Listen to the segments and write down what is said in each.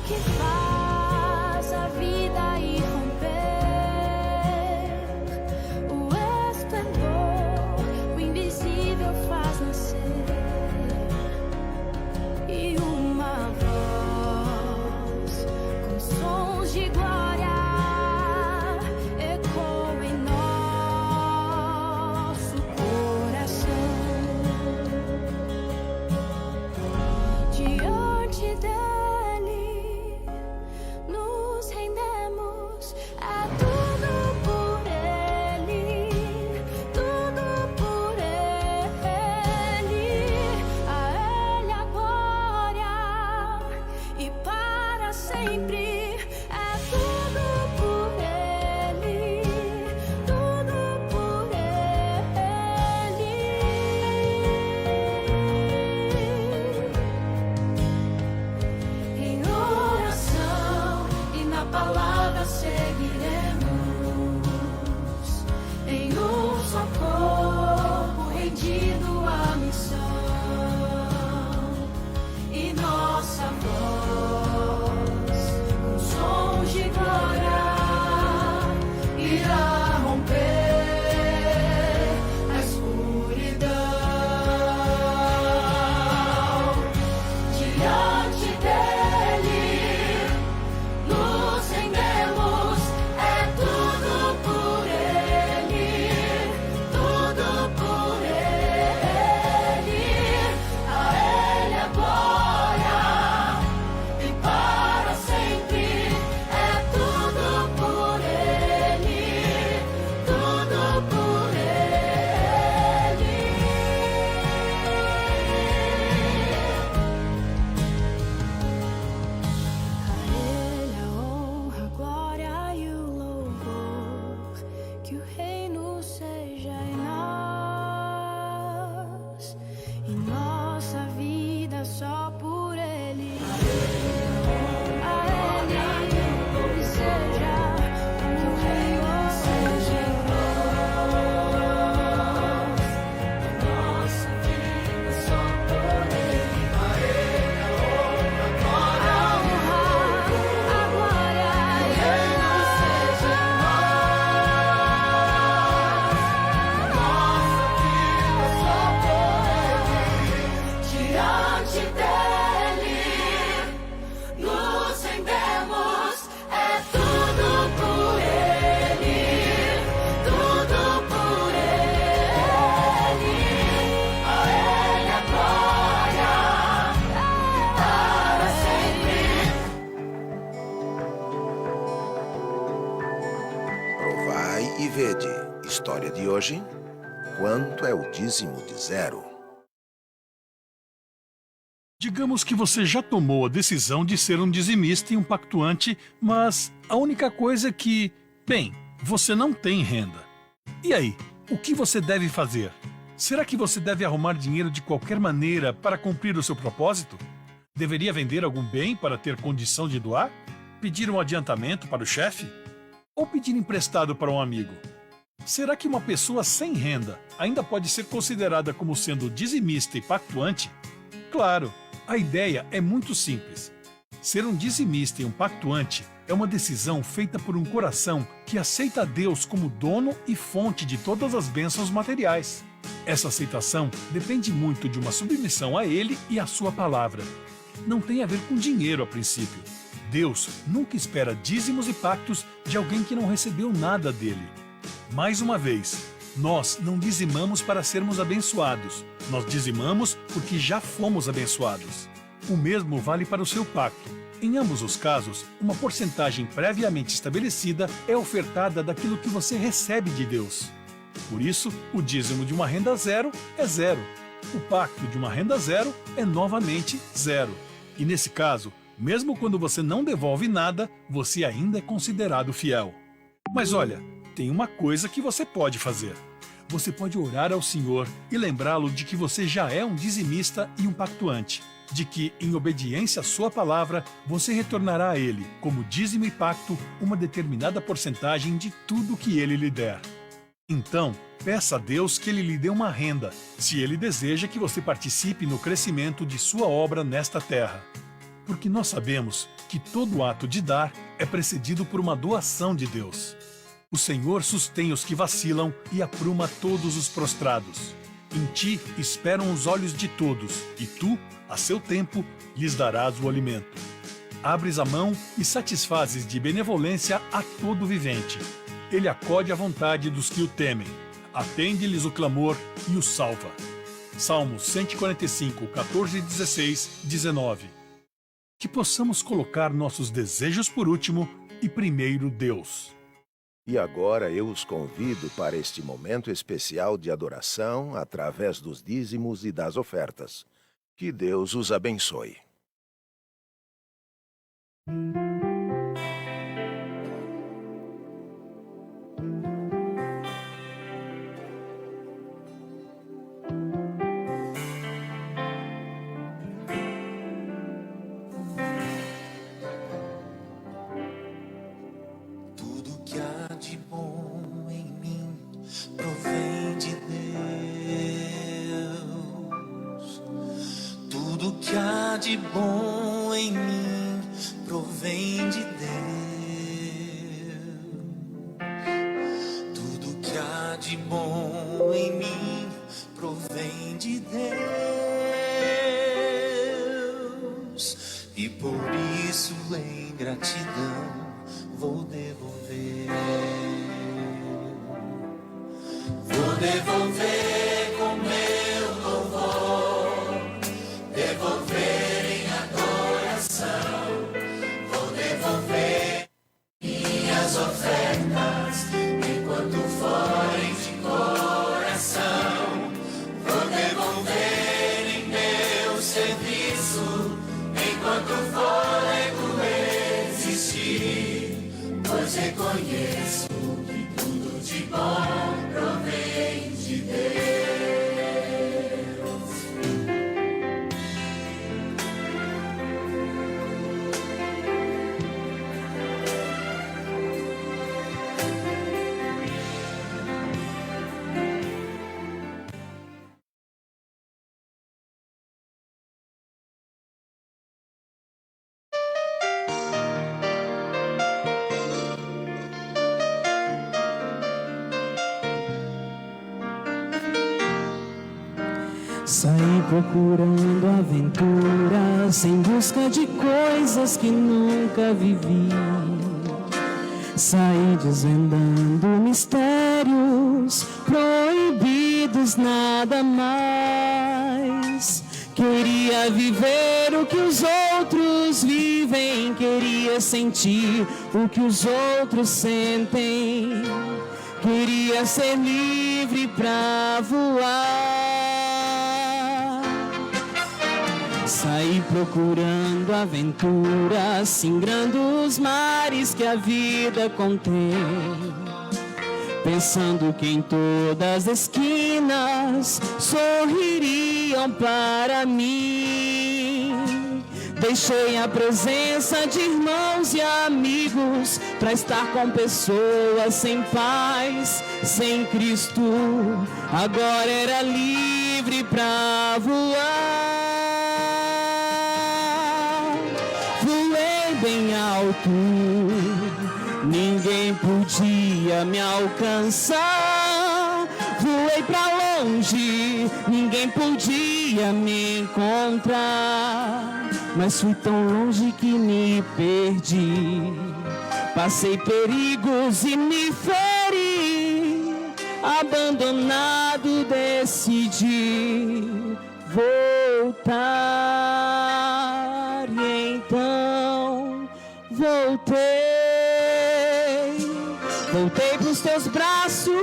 que faz a vida irromper, o esplendor, o invisível faz nascer, e uma voz com sons de glória ecoa em nosso coração. Diante dele nos rendemos, é tudo por ele, tudo por ele. A ele a glória e para sempre. É tudo por ele, tudo por ele. Em oração e na palavra seguiremos, em um só corpo rendido à missão, e nossa voz com sons de glória irá romper a escuridão. Diante dele nos rendemos, é tudo por ele, tudo por ele. A ele a glória e para sempre. É tudo por ele, tudo por ele. A ele a honra, a glória e o louvor, que o reino seja em nós e nossa vida só por ele. A ele que seja, que o reino seja em nós, nossa vida só por ele. A honra, a glória e o reino seja em nós, nossa vida só por ele. Diante dele nos rendemos, é tudo por ele, tudo por ele. A ele a glória para sempre. Provai e vede. História de hoje: quanto é o dízimo de zero? Digamos que você já tomou a decisão de ser um dizimista e um pactuante, mas a única coisa é que, bem, você não tem renda. E aí, o que você deve fazer? Será que você deve arrumar dinheiro de qualquer maneira para cumprir o seu propósito? Deveria vender algum bem para ter condição de doar? Pedir um adiantamento para o chefe? Ou pedir emprestado para um amigo? Será que uma pessoa sem renda ainda pode ser considerada como sendo dizimista e pactuante? Claro, a ideia é muito simples. Ser um dizimista e um pactuante é uma decisão feita por um coração que aceita a Deus como dono e fonte de todas as bênçãos materiais. Essa aceitação depende muito de uma submissão a Ele e à Sua palavra. Não tem a ver com dinheiro a princípio. Deus nunca espera dízimos e pactos de alguém que não recebeu nada dele. Mais uma vez, nós não dizimamos para sermos abençoados. Nós dizimamos porque já fomos abençoados. O mesmo vale para o seu pacto. Em ambos os casos, uma porcentagem previamente estabelecida é ofertada daquilo que você recebe de Deus. Por isso, o dízimo de uma renda zero é zero. O pacto de uma renda zero é novamente zero. E nesse caso, mesmo quando você não devolve nada, você ainda é considerado fiel. Mas olha, tem uma coisa que você pode fazer. Você pode orar ao Senhor e lembrá-lo de que você já é um dizimista e um pactuante, de que, em obediência à sua palavra, você retornará a Ele, como dízimo e pacto, uma determinada porcentagem de tudo que Ele lhe der. Então, peça a Deus que Ele lhe dê uma renda, se Ele deseja que você participe no crescimento de sua obra nesta terra. porque nós sabemos que todo ato de dar é precedido por uma doação de Deus. O Senhor sustém os que vacilam e apruma todos os prostrados. Em ti esperam os olhos de todos, e tu, a seu tempo, lhes darás o alimento. Abres a mão e satisfazes de benevolência a todo vivente. Ele acode à vontade dos que o temem. Atende-lhes o clamor e os salva. Salmos 145, 14, 16, 19. Que possamos colocar nossos desejos por último e primeiro Deus. E agora eu os convido para este momento especial de adoração através dos dízimos e das ofertas. Que Deus os abençoe. Tudo que há de bom em mim provém de Deus. Tudo que há de bom em mim provém de Deus. Tudo que há de bom em mim provém de Deus. E por isso em gratidão vou devolver. Vou devolver com meu louvor, devolver em adoração. Vou devolver minhas ofertas enquanto forem de coração. Vou devolver em meu serviço enquanto o fôlego existir. Pois reconheço que tudo de bom provém de Deus. Saí procurando aventuras em busca de coisas que nunca vivi. Saí desvendando mistérios proibidos, nada mais. Queria viver o que os outros vivem, queria sentir o que os outros sentem. Queria ser livre pra voar. Saí procurando aventuras, singrando os mares que a vida contém, pensando que em todas as esquinas sorririam para mim. Deixei a presença de irmãos e amigos para estar com pessoas sem paz, sem Cristo. Agora era livre para voar. Voei bem alto, ninguém podia me alcançar. Voei pra longe, ninguém podia me encontrar. Mas fui tão longe que me perdi. Passei perigos e me feri. Abandonado, decidi voltar. E então voltei. Voltei pros teus braços,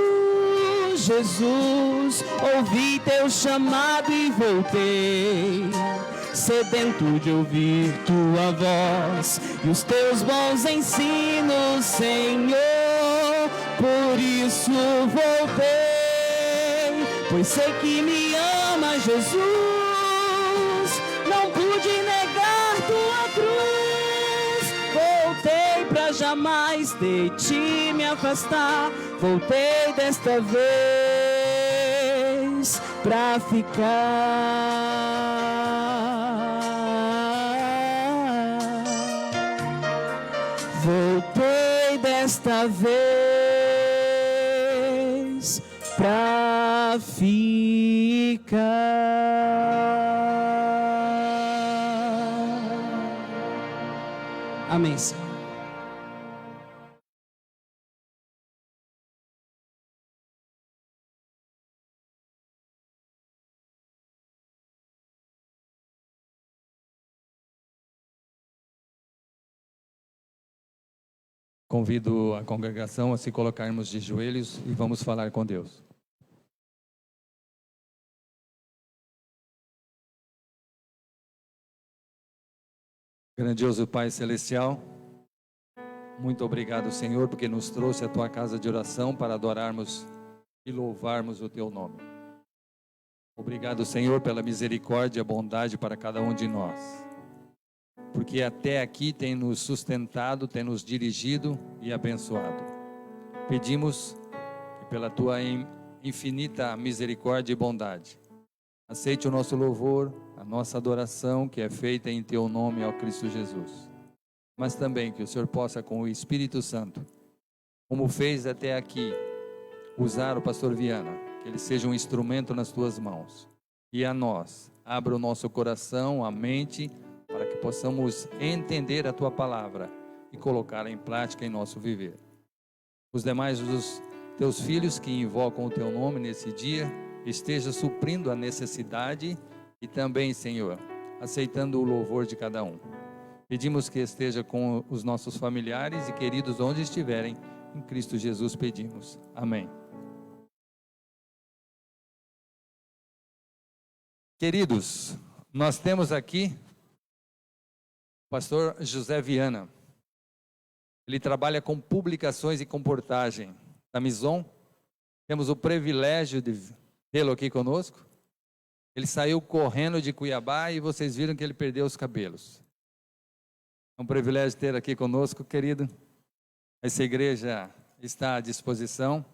Jesus. Ouvi teu chamado e voltei, sedento de ouvir tua voz e os teus bons ensinos, Senhor. Por isso voltei, pois sei que me ama, Jesus. Não pude negar tua cruz. Voltei pra jamais de ti me afastar. Voltei desta vez pra ficar. voltei desta vez pra ficar. Amém, Senhor. Convido a congregação a se colocarmos de joelhos e vamos falar com Deus. Grandioso Pai Celestial, muito obrigado, Senhor, porque nos trouxe à Tua casa de oração para adorarmos e louvarmos o Teu nome. Obrigado, Senhor, pela misericórdia e bondade para cada um de nós, porque até aqui tem nos sustentado, tem nos dirigido e abençoado. Pedimos que pela Tua infinita misericórdia e bondade, aceite o nosso louvor, a nossa adoração que é feita em Teu nome, ó Cristo Jesus. Mas também que o Senhor possa, com o Espírito Santo, como fez até aqui, usar o pastor Viana, que ele seja um instrumento nas Tuas mãos. E a nós, abra o nosso coração, a mente, para que possamos entender a Tua palavra e colocá-la em prática em nosso viver. Os demais dos Teus filhos que invocam o Teu nome nesse dia, esteja suprindo a necessidade e também, Senhor, aceitando o louvor de cada um. Pedimos que esteja com os nossos familiares e queridos onde estiverem, em Cristo Jesus pedimos. Amém. Queridos, nós temos aqui o pastor José Viana. Ele trabalha com publicações e comportagem da Mison. Temos o privilégio de tê-lo aqui conosco. Ele saiu correndo de Cuiabá e vocês viram que ele perdeu os cabelos. É um privilégio ter aqui conosco, querido. Essa igreja está à disposição.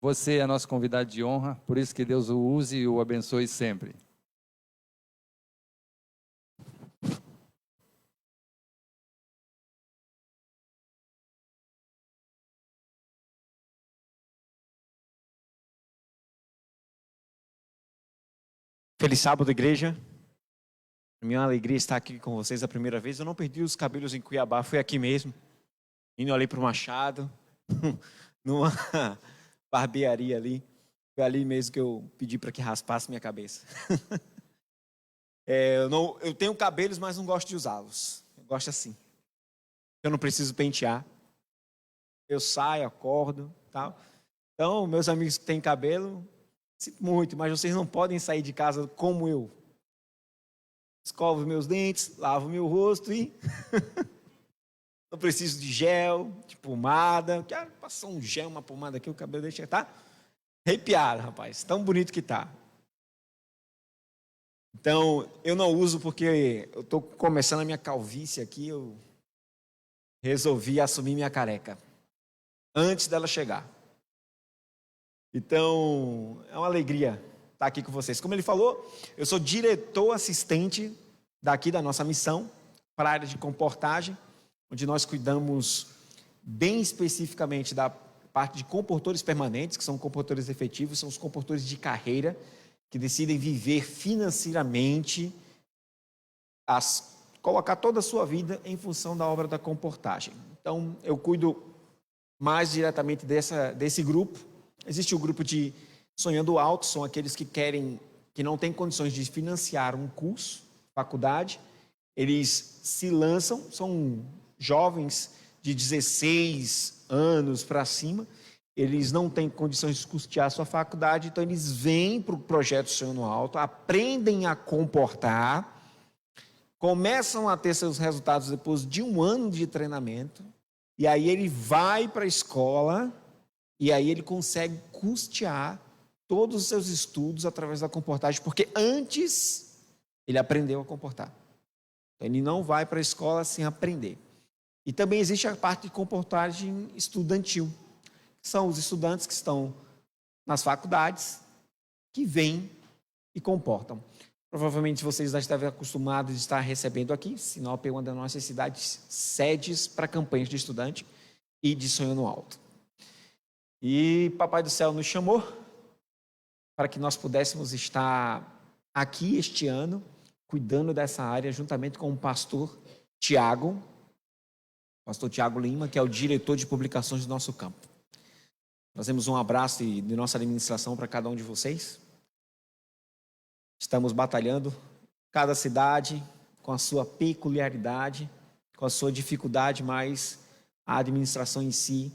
Você é nosso convidado de honra, por isso que Deus o use e o abençoe sempre. Feliz sábado, igreja. Para mim é uma alegria estar aqui com vocês a primeira vez. Eu não perdi os cabelos em Cuiabá, fui aqui mesmo. Indo ali para o Machado, numa barbearia ali. Foi ali mesmo que eu pedi para que raspasse minha cabeça. Eu tenho cabelos, mas não gosto de usá-los. Eu gosto assim. Eu não preciso pentear. Eu saio, acordo, tal. Então, meus amigos que têm cabelo, sinto muito, mas vocês não podem sair de casa como eu. Escovo meus dentes, lavo meu rosto e não preciso de gel, de pomada. Quero passar um gel, uma pomada aqui, o cabelo deixa tá arrepiado, rapaz. Tão bonito que tá. Então, eu não uso porque eu estou começando a minha calvície aqui, eu resolvi assumir minha careca antes dela chegar. Então, é uma alegria estar aqui com vocês. Como ele falou, eu sou diretor assistente daqui da nossa missão para a área de comportagem, onde nós cuidamos bem especificamente da parte de comportores permanentes, que são comportores efetivos, são os comportores de carreira, que decidem viver financeiramente, colocar toda a sua vida em função da obra da comportagem. Então, eu cuido mais diretamente desse grupo. Existe o grupo de Sonhando Alto, são aqueles que não têm condições de financiar um curso, faculdade. Eles se lançam, são jovens de 16 anos para cima. Eles não têm condições de custear a sua faculdade, então eles vêm para o projeto Sonhando Alto, aprendem a comportar, começam a ter seus resultados depois de um ano de treinamento, e aí ele vai para a escola, e aí ele consegue custear todos os seus estudos através da comportagem, porque antes ele aprendeu a comportar. Então, ele não vai para a escola sem aprender. E também existe a parte de comportagem estudantil, que são os estudantes que estão nas faculdades, que vêm e comportam. Provavelmente vocês já devem acostumados a estar recebendo aqui. Sinop é uma das nossas cidades sedes para campanhas de estudante e de Sonho no Alto. E Papai do Céu nos chamou para que nós pudéssemos estar aqui este ano, cuidando dessa área, juntamente com o pastor Tiago Lima, que é o diretor de publicações do nosso campo. Trazemos um abraço de nossa administração para cada um de vocês. Estamos batalhando, cada cidade com a sua peculiaridade, com a sua dificuldade, mas a administração em si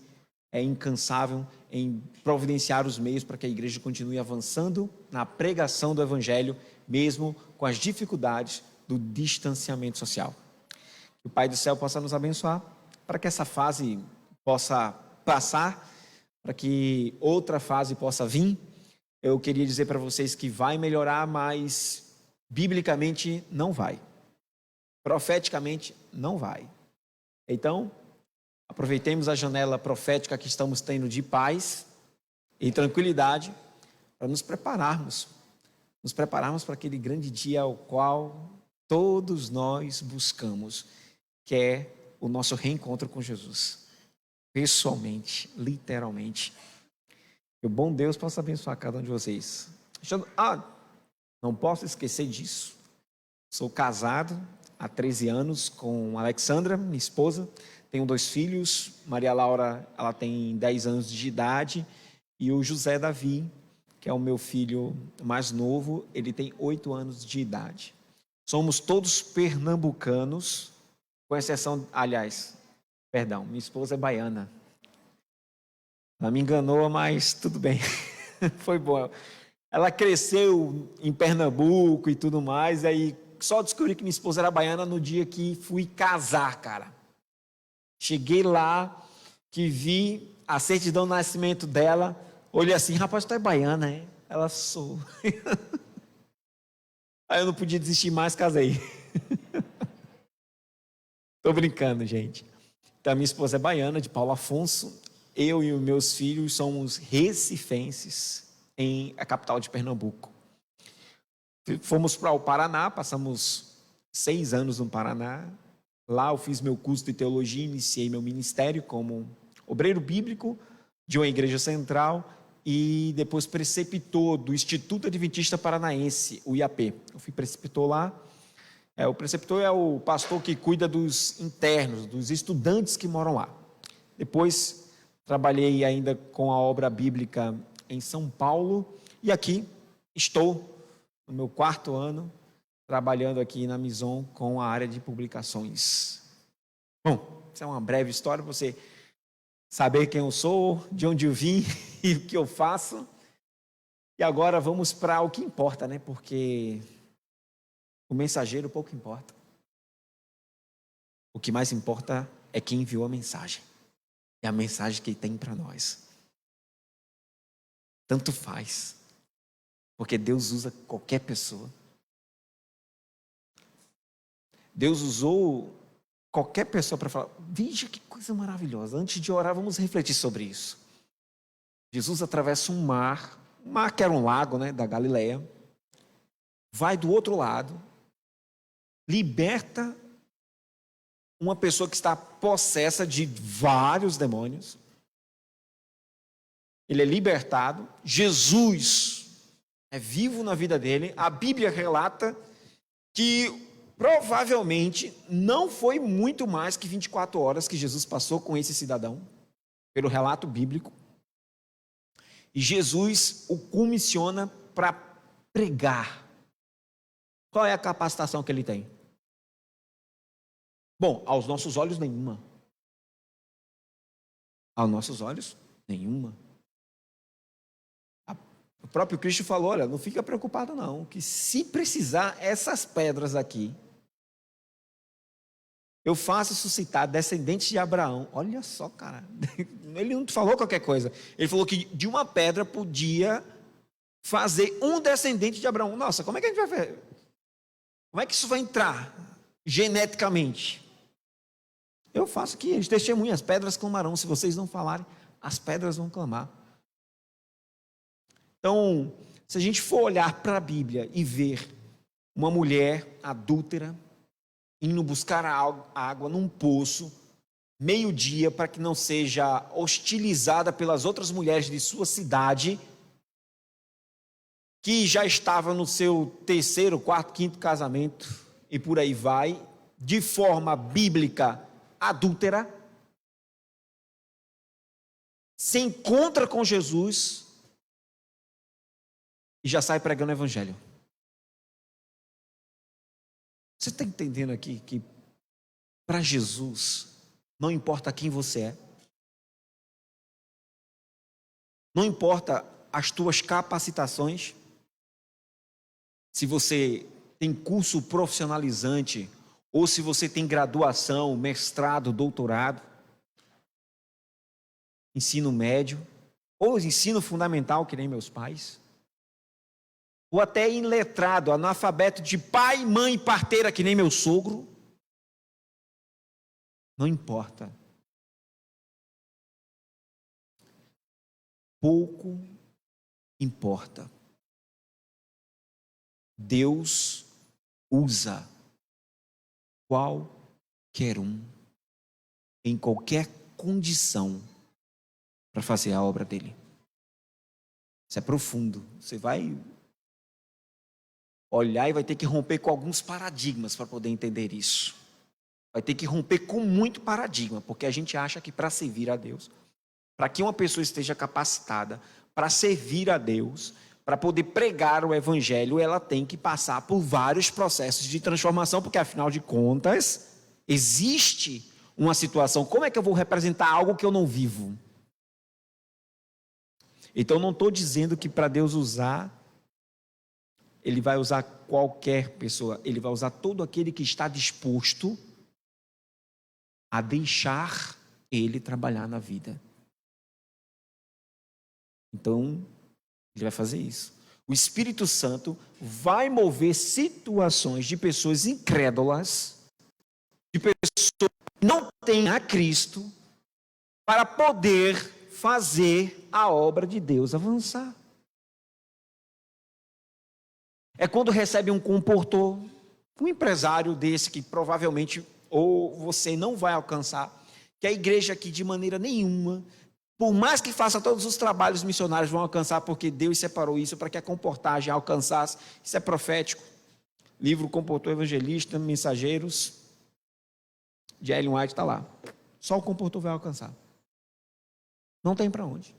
é incansável em providenciar os meios para que a igreja continue avançando na pregação do Evangelho, mesmo com as dificuldades do distanciamento social. Que o Pai do Céu possa nos abençoar, para que essa fase possa passar, para que outra fase possa vir. Eu queria dizer para vocês que vai melhorar, mas biblicamente não vai. Profeticamente não vai. Então, aproveitemos a janela profética que estamos tendo de paz e tranquilidade para nos prepararmos para aquele grande dia ao qual todos nós buscamos, que é o nosso reencontro com Jesus, pessoalmente, literalmente. Que o bom Deus possa abençoar cada um de vocês. Não posso esquecer disso. Sou casado há 13 anos com a Alexandra, minha esposa. Tenho 2 filhos. Maria Laura, ela tem 10 anos de idade. E o José Davi, que é o meu filho mais novo, ele tem 8 anos de idade. Somos todos pernambucanos, com exceção, minha esposa é baiana. Ela me enganou, mas tudo bem. Foi bom. Ela cresceu em Pernambuco e tudo mais, aí só descobri que minha esposa era baiana no dia que fui casar, cara. Cheguei lá, que vi a certidão de nascimento dela, olhei assim, rapaz, tu é baiana, hein? Ela, sou. Aí eu não podia desistir mais, casei. Tô brincando, gente. Então, minha esposa é baiana, de Paulo Afonso. Eu e os meus filhos somos recifenses, em a capital de Pernambuco. Fomos para o Paraná, passamos 6 anos no Paraná. Lá eu fiz meu curso de teologia, iniciei meu ministério como obreiro bíblico de uma igreja central e depois preceptor do Instituto Adventista Paranaense, o IAP. Eu fui preceptor lá. O preceptor é o pastor que cuida dos internos, dos estudantes que moram lá. Depois trabalhei ainda com a obra bíblica em São Paulo e aqui estou no meu 4º ano trabalhando aqui na Mison com a área de publicações. Bom, essa é uma breve história para você saber quem eu sou, de onde eu vim e o que eu faço. E agora vamos para o que importa, né? Porque o mensageiro pouco importa. O que mais importa é quem enviou a mensagem. É a mensagem que ele tem para nós. Tanto faz. Porque Deus usa qualquer pessoa. Deus usou qualquer pessoa para falar. Veja que coisa maravilhosa. Antes de orar, vamos refletir sobre isso. Jesus atravessa um mar que era um lago, né, da Galileia. Vai do outro lado. Liberta uma pessoa que está possessa de vários demônios. Ele é libertado. Jesus é vivo na vida dele. A Bíblia relata que provavelmente não foi muito mais que 24 horas que Jesus passou com esse cidadão, pelo relato bíblico. E Jesus o comissiona para pregar. Qual é a capacitação que ele tem? Bom, aos nossos olhos, nenhuma. Aos nossos olhos, nenhuma. O próprio Cristo falou, olha, não fica preocupado não, que se precisar essas pedras aqui, eu faço suscitar descendentes de Abraão. Olha só, cara, ele não falou qualquer coisa. Ele falou que de uma pedra podia fazer um descendente de Abraão. Nossa, como é que a gente vai ver? Como é que isso vai entrar geneticamente? Eu faço que eles testemunham, as pedras clamarão. Se vocês não falarem, as pedras vão clamar. Então, se a gente for olhar para a Bíblia e ver uma mulher adúltera indo buscar a água num poço, meio-dia, para que não seja hostilizada pelas outras mulheres de sua cidade, que já estava no seu terceiro, quarto, quinto casamento, e por aí vai, de forma bíblica adúltera, se encontra com Jesus e já sai pregando o evangelho. Você está entendendo aqui que para Jesus não importa quem você é, não importa as tuas capacitações, se você tem curso profissionalizante ou se você tem graduação, mestrado, doutorado, ensino médio, ou ensino fundamental, que nem meus pais, ou até iletrado, analfabeto de pai, mãe, parteira, que nem meu sogro, não importa. Pouco importa. Deus usa qualquer um, em qualquer condição, para fazer a obra dele. Isso é profundo. Você vai olhar e vai ter que romper com alguns paradigmas para poder entender isso. Vai ter que romper com muito paradigma, porque a gente acha que para servir a Deus, para que uma pessoa esteja capacitada para servir a Deus, para poder pregar o evangelho, ela tem que passar por vários processos de transformação, porque afinal de contas, existe uma situação. Como é que eu vou representar algo que eu não vivo? Então, não estou dizendo que para Deus usar, Ele vai usar qualquer pessoa. Ele vai usar todo aquele que está disposto a deixar Ele trabalhar na vida. Então, Ele vai fazer isso. O Espírito Santo vai mover situações de pessoas incrédulas, de pessoas que não têm a Cristo, para poder fazer a obra de Deus avançar. É quando recebe um comportor, um empresário desse que provavelmente ou você não vai alcançar, que a igreja aqui de maneira nenhuma, por mais que faça todos os trabalhos missionários, vão alcançar, porque Deus separou isso para que a comportagem alcançasse. Isso é profético. Livro Comportor Evangelista, Mensageiros, de Ellen White, está lá. Só o comportor vai alcançar. Não tem para onde.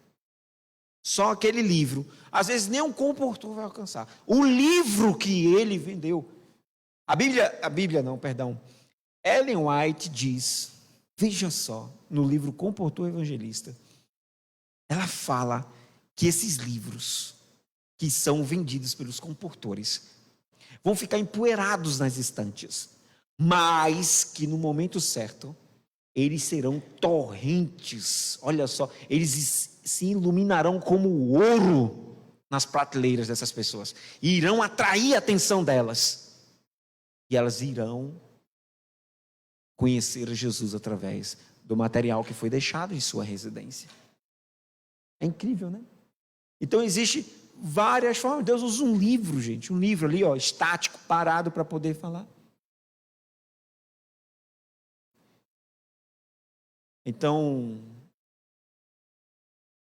Só aquele livro. Às vezes nem um comportor vai alcançar. O livro que ele vendeu. Ellen White diz, veja só, no livro Comportor Evangelista, ela fala que esses livros que são vendidos pelos comportores vão ficar empoeirados nas estantes, mas que no momento certo eles serão torrentes. Olha só, eles se iluminarão como ouro nas prateleiras dessas pessoas e irão atrair a atenção delas, e elas irão conhecer Jesus através do material que foi deixado em sua residência. É incrível, né? Então existe várias formas. Deus usa um livro, gente, um livro ali, ó, estático, parado, para poder falar. Então,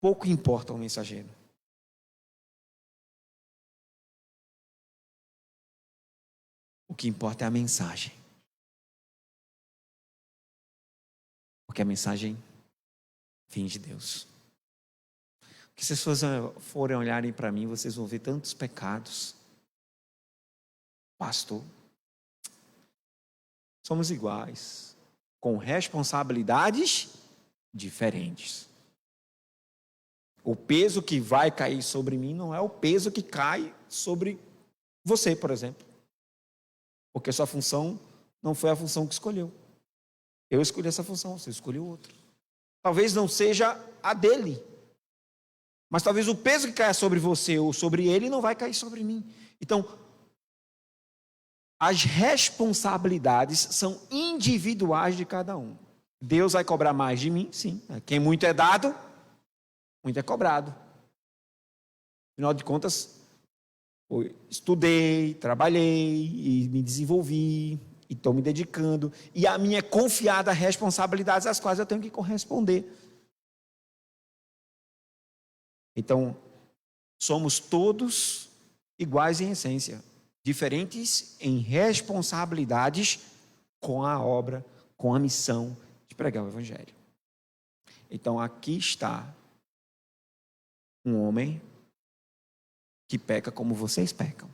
pouco importa o mensageiro. O que importa é a mensagem. Porque a mensagem vem de Deus. Porque se as pessoas forem olharem para mim, vocês vão ver tantos pecados. Pastor, somos iguais, com responsabilidades diferentes. O peso que vai cair sobre mim não é o peso que cai sobre você, por exemplo. Porque sua função não foi a função que escolheu. Eu escolhi essa função, você escolheu outra. Talvez não seja a dele, mas talvez o peso que caia sobre você ou sobre ele não vai cair sobre mim. Então, as responsabilidades são individuais de cada um. Deus vai cobrar mais de mim? Sim. Quem muito é dado, muito é cobrado. Afinal de contas, estudei, trabalhei e me desenvolvi e estou me dedicando, e a mim é confiada responsabilidades às quais eu tenho que corresponder. Então, somos todos iguais em essência, diferentes em responsabilidades com a obra, com a missão de pregar o Evangelho. Então, aqui está um homem que peca como vocês pecam.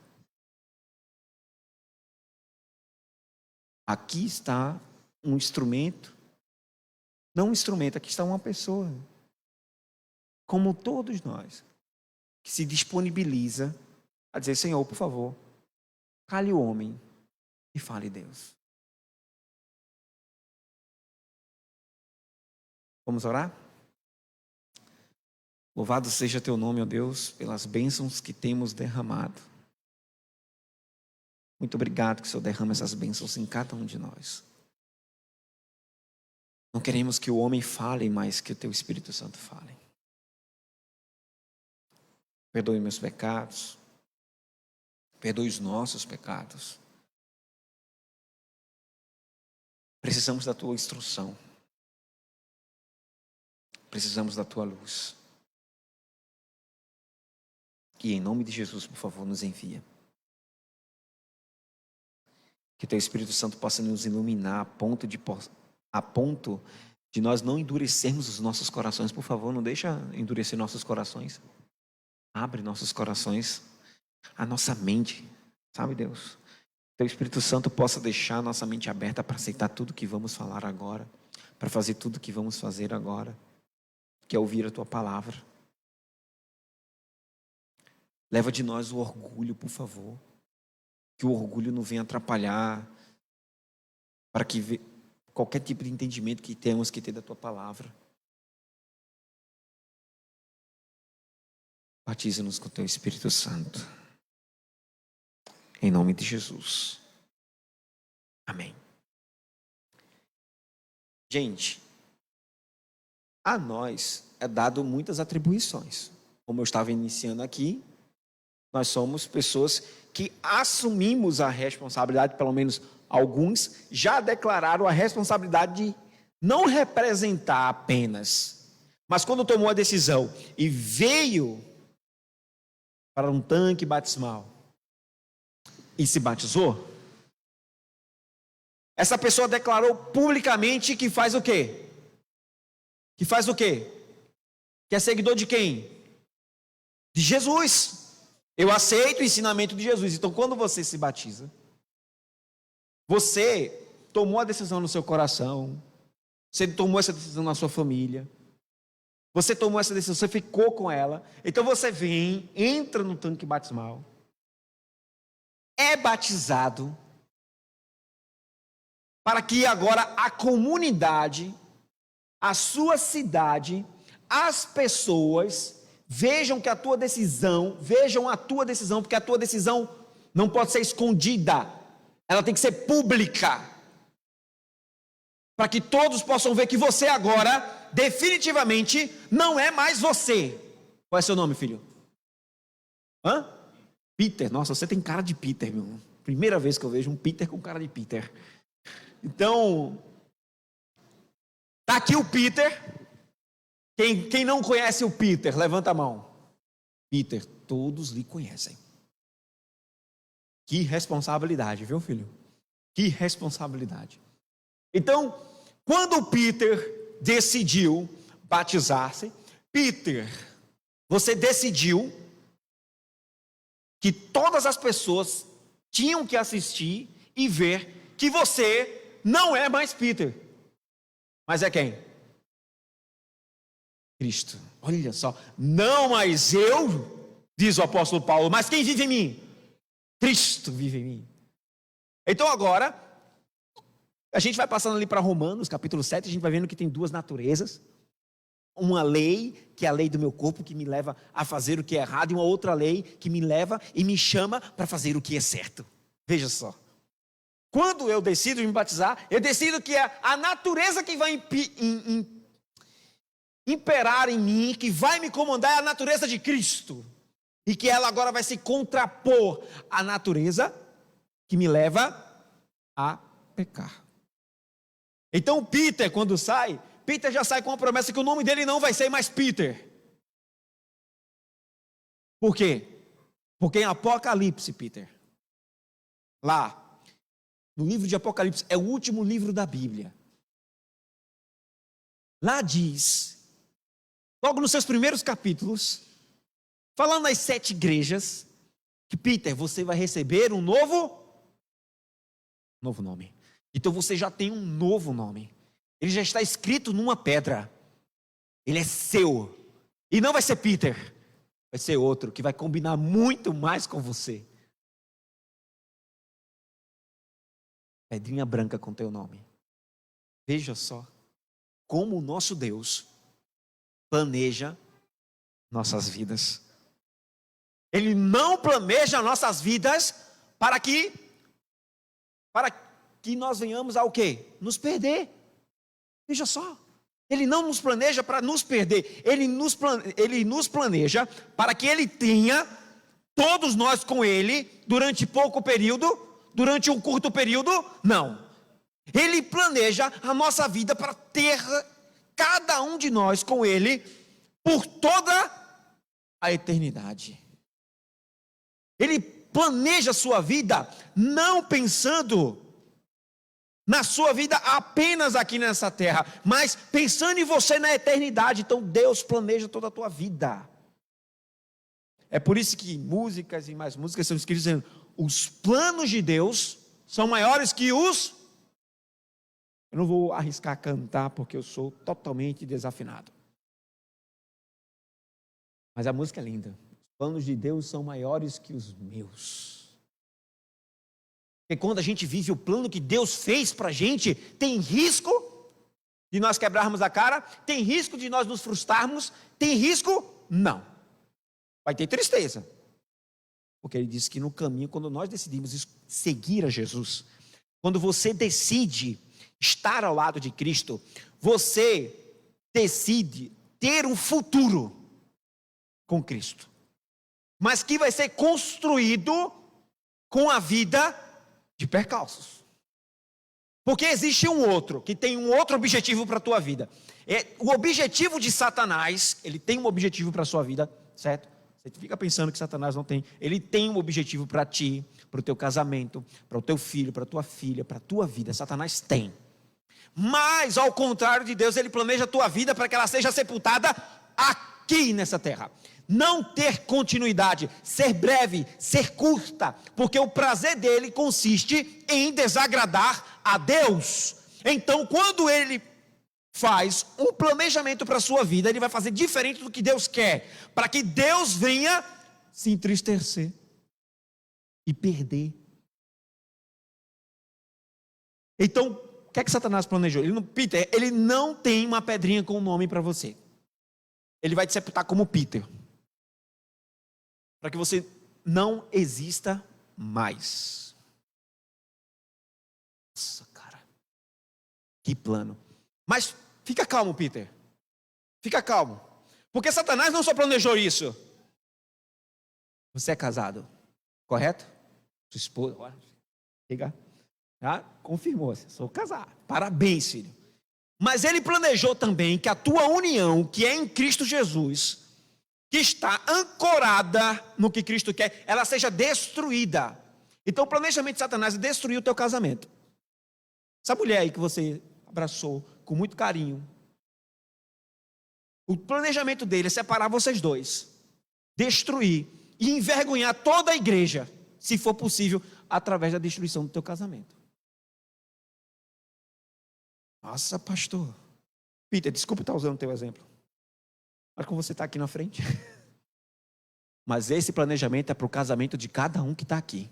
Aqui está um instrumento, não um instrumento, aqui está uma pessoa, como todos nós, que se disponibiliza a dizer: Senhor, por favor, cale o homem e fale Deus. Vamos orar? Louvado seja teu nome, ó Deus, pelas bênçãos que temos derramado. Muito obrigado que o Senhor derrama essas bênçãos em cada um de nós. Não queremos que o homem fale, mas que o teu Espírito Santo fale. Perdoe meus pecados. Perdoe os nossos pecados. Precisamos da tua instrução. Precisamos da tua luz. E em nome de Jesus, por favor, nos envia. Que teu Espírito Santo possa nos iluminar a ponto de nós não endurecermos os nossos corações. Por favor, não deixa endurecer nossos corações. Abre nossos corações, a nossa mente, sabe, Deus? Teu Espírito Santo possa deixar a nossa mente aberta para aceitar tudo que vamos falar agora, para fazer tudo que vamos fazer agora, que é ouvir a tua palavra. Leva de nós o orgulho, por favor. Que o orgulho não venha atrapalhar, para que qualquer tipo de entendimento que temos que ter da tua palavra. Batiza-nos com o teu Espírito Santo. Em nome de Jesus. Amém. Gente, a nós é dado muitas atribuições. Como eu estava iniciando aqui, nós somos pessoas que assumimos a responsabilidade, pelo menos alguns já declararam a responsabilidade de não representar apenas, mas quando tomou a decisão e veio para um tanque batismal e se batizou, essa pessoa declarou publicamente que faz o quê? Que faz o quê? Que é seguidor de quem? De Jesus. Eu aceito o ensinamento de Jesus. Então, quando você se batiza, você tomou a decisão no seu coração, você tomou essa decisão na sua família, você tomou essa decisão, você ficou com ela. Então, você vem, entra no tanque batismal, é batizado, para que agora a comunidade, a sua cidade, as pessoas vejam a tua decisão, porque a tua decisão não pode ser escondida, ela tem que ser pública, para que todos possam ver que você agora, definitivamente, não é mais você. Qual é seu nome, filho? Peter. Nossa, você tem cara de Peter, meu irmão. Primeira vez que eu vejo um Peter com cara de Peter. Então, tá aqui o Peter. Quem não conhece o Peter, levanta a mão. Peter, todos lhe conhecem. Que responsabilidade, viu, filho? Que responsabilidade. Então, quando o Peter decidiu batizar-se, Peter, você decidiu que todas as pessoas tinham que assistir e ver que você não é mais Peter, mas é quem? Cristo. Olha só, não mais eu, diz o apóstolo Paulo, mas quem vive em mim? Cristo vive em mim. Então agora, a gente vai passando ali para Romanos, capítulo 7, a gente vai vendo que tem duas naturezas. Uma lei, que é a lei do meu corpo, que me leva a fazer o que é errado, e uma outra lei que me leva e me chama para fazer o que é certo. Veja só. Quando eu decido me batizar, eu decido que é a natureza que vai imperar em mim, que vai me comandar, é a natureza de Cristo. e que ela agora vai se contrapor à natureza que me leva a pecar. Então Peter, quando sai, Peter já sai com a promessa que o nome dele não vai ser mais Peter. Por quê? Porque em Apocalipse, Peter, lá, no livro de Apocalipse, é o último livro da Bíblia. Lá diz, logo nos seus primeiros capítulos, falando das 7 igrejas, que Peter, você vai receber um novo nome. Então você já tem um novo nome. Ele já está escrito numa pedra. Ele é seu. E não vai ser Peter. Vai ser outro que vai combinar muito mais com você. Pedrinha branca com teu nome. Veja só como o nosso Deus planeja nossas vidas. Ele não planeja nossas vidas para que nós venhamos a o quê? Nos perder. Veja só. Ele não nos planeja para nos perder. Ele nos planeja para que Ele tenha todos nós com Ele durante pouco período, durante um curto período. Não. Ele planeja a nossa vida para ter cada um de nós com Ele por toda a eternidade. Ele planeja a sua vida não pensando na sua vida apenas aqui nessa terra, mas pensando em você na eternidade. Então Deus planeja toda a tua vida. É por isso que músicas e mais músicas são escritas dizendo: os planos de Deus são maiores que os... Eu não vou arriscar cantar porque eu sou totalmente desafinado. Mas a música é linda. Os planos de Deus são maiores que os meus. Porque quando a gente vive o plano que Deus fez para a gente, tem risco de nós quebrarmos a cara, tem risco de nós nos frustrarmos, tem risco? Não. Vai ter tristeza. Porque Ele disse que no caminho, quando nós decidimos seguir a Jesus, quando você decide estar ao lado de Cristo, você decide ter um futuro com Cristo, mas que vai ser construído com a vida de percalços. Porque existe um outro, que tem um outro objetivo para a tua vida. O objetivo de Satanás, ele tem um objetivo para a sua vida, certo? Você fica pensando que Satanás não tem. Ele tem um objetivo para ti, para o teu casamento, para o teu filho, para a tua filha, para a tua vida. Satanás tem. Mas, ao contrário de Deus, Ele planeja a tua vida para que ela seja sepultada aqui nessa terra. Não ter continuidade, ser breve, ser curta, porque o prazer dele consiste em desagradar a Deus. Então, quando Ele faz um planejamento para a sua vida, Ele vai fazer diferente do que Deus quer, para que Deus venha se entristecer e perder. Então, o que é que Satanás planejou? Peter, ele não tem uma pedrinha com o nome para você. Ele vai te sepultar como Peter, para que você não exista mais. Nossa, cara, que plano. Mas fica calmo, Peter. Fica calmo. Porque Satanás não só planejou isso. Você é casado, correto? Sua esposa, olha, chega. Já confirmou, sou casado. Parabéns, filho. Mas ele planejou também que a tua união, que é em Cristo Jesus, que está ancorada no que Cristo quer, ela seja destruída. Então o planejamento de Satanás é destruir o teu casamento. Essa mulher aí que você abraçou com muito carinho, o planejamento dele é separar vocês dois, destruir e envergonhar toda a igreja, se for possível, através da destruição do teu casamento. Nossa, pastor. Peter, desculpa estar usando o teu exemplo. Olha como você está aqui na frente. Mas esse planejamento é para o casamento de cada um que está aqui.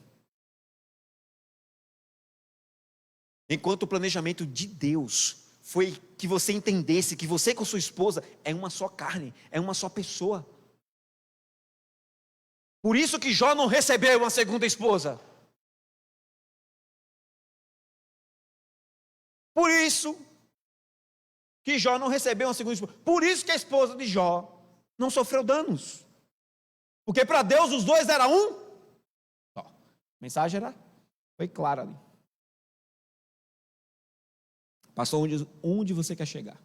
Enquanto o planejamento de Deus foi que você entendesse que você com sua esposa é uma só carne, é uma só pessoa. Por isso que Jó não recebeu uma segunda esposa. Por isso que Jó não recebeu uma segunda esposa. Por isso que a esposa de Jó não sofreu danos. Porque para Deus os dois eram um só. A mensagem foi clara ali. Passou onde você quer chegar.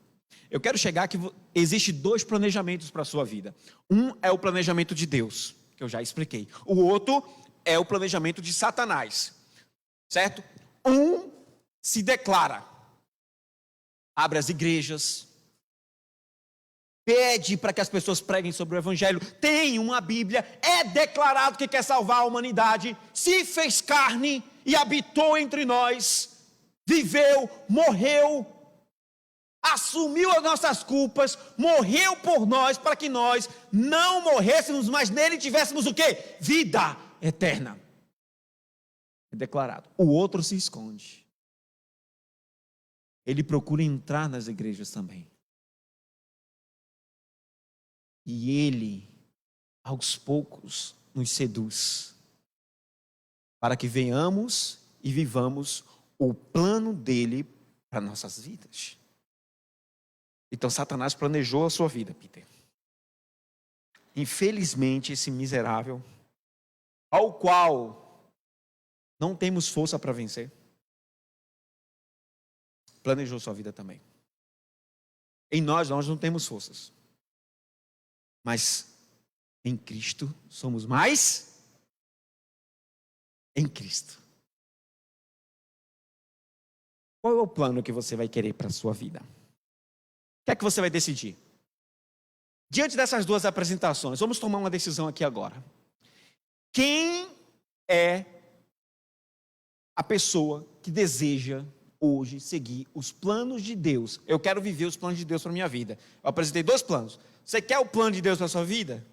Eu quero chegar que existe 2 planejamentos para a sua vida. Um é o planejamento de Deus, que eu já expliquei. O outro é o planejamento de Satanás. Certo? Um se declara, abre as igrejas, pede para que as pessoas preguem sobre o Evangelho, tem uma Bíblia, é declarado que quer salvar a humanidade, se fez carne e habitou entre nós, viveu, morreu, assumiu as nossas culpas, morreu por nós, para que nós não morrêssemos, mas nele tivéssemos o quê? Vida eterna. É declarado. O outro se esconde. Ele procura entrar nas igrejas também. E ele, aos poucos, nos seduz para que venhamos e vivamos o plano dele para nossas vidas. Então Satanás planejou a sua vida, Peter. Infelizmente, esse miserável, ao qual não temos força para vencer, planejou sua vida também. Em nós não temos forças. Mas em Cristo somos mais em Cristo. Qual é o plano que você vai querer para a sua vida? O que é que você vai decidir? Diante dessas 2 apresentações, vamos tomar uma decisão aqui agora. Quem é a pessoa que deseja hoje seguir os planos de Deus? Eu quero viver os planos de Deus para a minha vida. Eu apresentei 2 planos. Você quer o plano de Deus para a sua vida?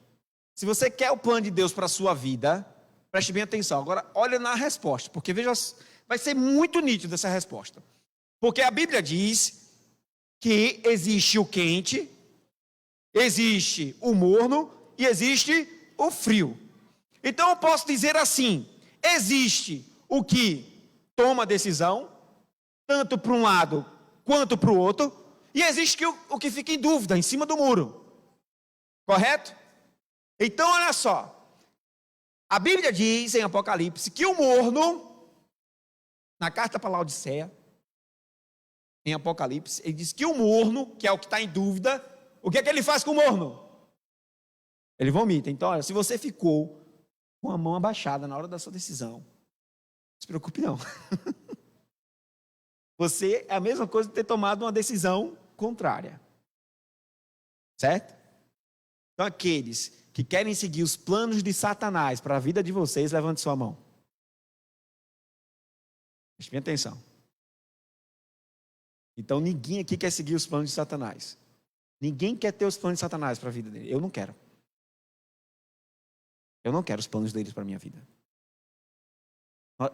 Se você quer o plano de Deus para a sua vida, preste bem atenção. Agora, olha na resposta, porque veja, vai ser muito nítido essa resposta. Porque a Bíblia diz que existe o quente, existe o morno e existe o frio. Então eu posso dizer assim: existe o que toma decisão, tanto para um lado quanto para o outro, e existe o que fica em dúvida, em cima do muro. Correto? Então olha só, a Bíblia diz em Apocalipse que o morno, na carta para Laodiceia, em Apocalipse, ele diz que o morno, que é o que está em dúvida, o que é que ele faz com o morno? Ele vomita. Então olha, se você ficou com a mão abaixada na hora da sua decisão, não se preocupe não. Você é a mesma coisa de ter tomado uma decisão contrária. Certo? Então aqueles que querem seguir os planos de Satanás para a vida de vocês, levante sua mão. Preste bem atenção. Então ninguém aqui quer seguir os planos de Satanás. Ninguém quer ter os planos de Satanás para a vida dele. Eu não quero. Eu não quero os planos deles para a minha vida.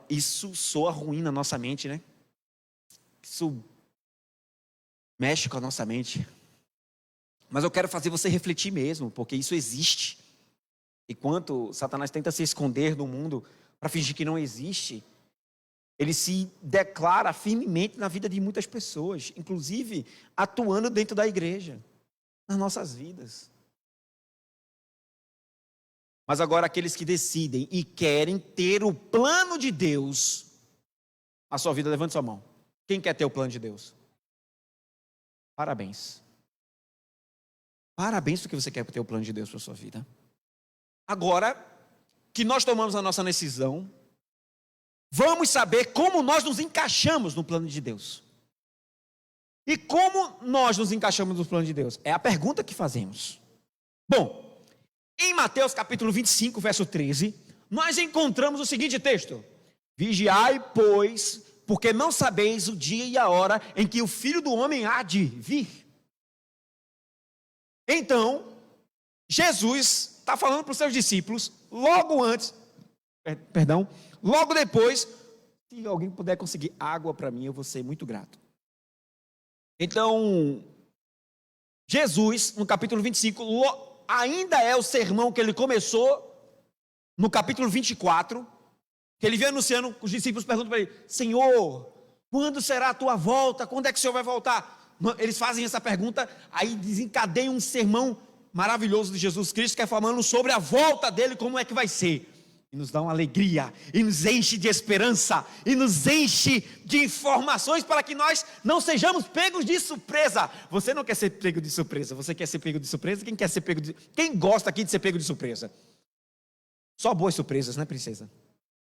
Isso soa ruim na nossa mente, né? Isso mexe com a nossa mente. Mas eu quero fazer você refletir mesmo, porque isso existe. Enquanto Satanás tenta se esconder do mundo para fingir que não existe, ele se declara firmemente na vida de muitas pessoas, inclusive atuando dentro da igreja, nas nossas vidas. Mas agora aqueles que decidem e querem ter o plano de Deus, a sua vida, levante sua mão. Quem quer ter o plano de Deus? Parabéns. Parabéns porque você quer ter o plano de Deus para a sua vida. Agora que nós tomamos a nossa decisão, vamos saber como nós nos encaixamos no plano de Deus. E como nós nos encaixamos no plano de Deus? É a pergunta que fazemos. Bom, em Mateus capítulo 25, verso 13, nós encontramos o seguinte texto: vigiai, pois, porque não sabeis o dia e a hora em que o Filho do Homem há de vir. Então, Jesus está falando para os seus discípulos, logo depois, se alguém puder conseguir água para mim, eu vou ser muito grato. Então, Jesus, no capítulo 25, ainda é o sermão que ele começou no capítulo 24, que ele vem anunciando, os discípulos perguntam para ele: Senhor, quando será a tua volta? Quando é que o Senhor vai voltar? Eles fazem essa pergunta, aí desencadeiam um sermão maravilhoso de Jesus Cristo, que é falando sobre a volta dele, como é que vai ser. E nos dá uma alegria, e nos enche de esperança, e nos enche de informações para que nós não sejamos pegos de surpresa. Você não quer ser pego de surpresa, você quer ser pego de surpresa? Quem quer ser pego de... Quem gosta aqui de ser pego de surpresa? Só boas surpresas, né, princesa?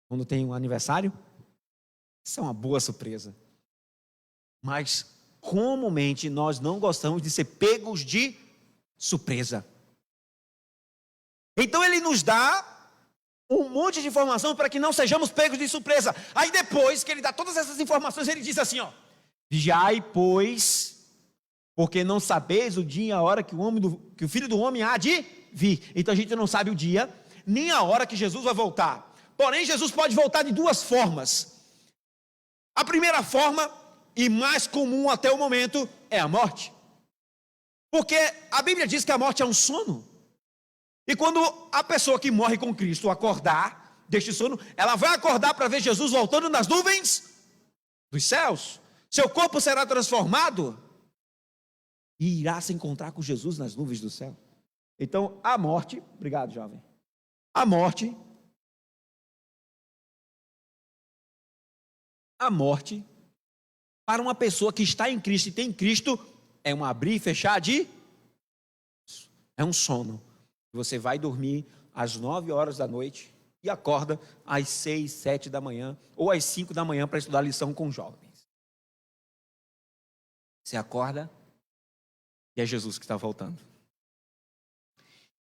Quando tem um aniversário, isso é uma boa surpresa. Mas, comumente, nós não gostamos de ser pegos de surpresa. Então ele nos dá um monte de informação para que não sejamos pegos de surpresa. Aí depois que ele dá todas essas informações, ele diz assim, ó: vigiai, pois, porque não sabeis o dia e a hora que o Filho do Homem há de vir. Então a gente não sabe o dia, nem a hora que Jesus vai voltar. Porém, Jesus pode voltar de duas formas. A primeira forma, e mais comum até o momento, é a morte. Porque a Bíblia diz que a morte é um sono. E quando a pessoa que morre com Cristo acordar deste sono, ela vai acordar para ver Jesus voltando nas nuvens dos céus. Seu corpo será transformado e irá se encontrar com Jesus nas nuvens do céu. Então, a morte... Obrigado, jovem. A morte, para uma pessoa que está em Cristo e tem Cristo, é um abrir e fechar de... É um sono. Você vai dormir às 9 horas da noite e acorda às 6, 7 da manhã ou às 5 da manhã para estudar lição com jovens. Você acorda e é Jesus que está voltando.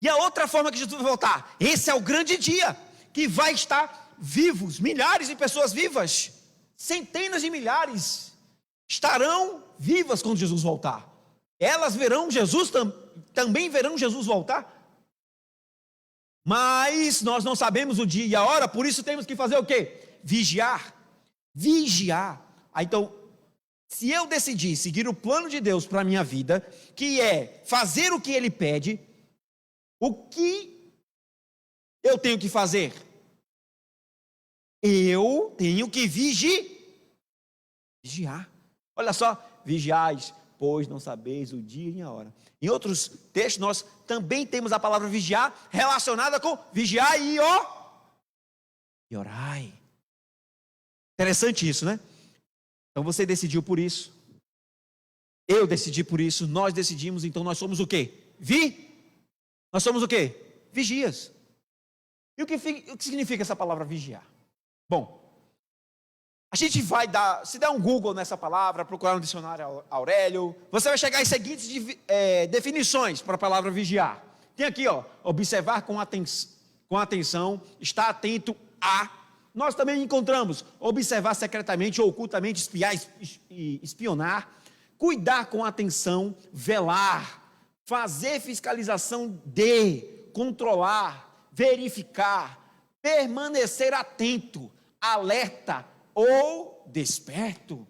E a outra forma que Jesus vai voltar, esse é o grande dia, que vai estar vivos, milhares de pessoas vivas, centenas de milhares, estarão vivas quando Jesus voltar. Elas verão Jesus, também verão Jesus voltar. Mas nós não sabemos o dia e a hora, por isso temos que fazer o quê? Vigiar. Vigiar. Então, se eu decidir seguir o plano de Deus para a minha vida, que é fazer o que Ele pede, o que eu tenho que fazer? Eu tenho que vigiar. Olha só, vigiais, pois não sabeis o dia e a hora. Em outros textos, nós também temos a palavra vigiar relacionada com vigiar e orai. Interessante isso, né? Então você decidiu por isso. Eu decidi por isso. Nós decidimos, então nós somos o quê? Nós somos o quê? Vigias. E o que significa essa palavra vigiar? Bom, a gente vai se der um Google nessa palavra, procurar no dicionário Aurélio, você vai chegar às seguintes definições para a palavra vigiar. Tem aqui, ó, observar com atenção, estar atento a. Nós também encontramos observar secretamente ou ocultamente, espiar, espionar, cuidar com atenção, velar, fazer fiscalização de, controlar, verificar, permanecer atento, alerta, ou desperto,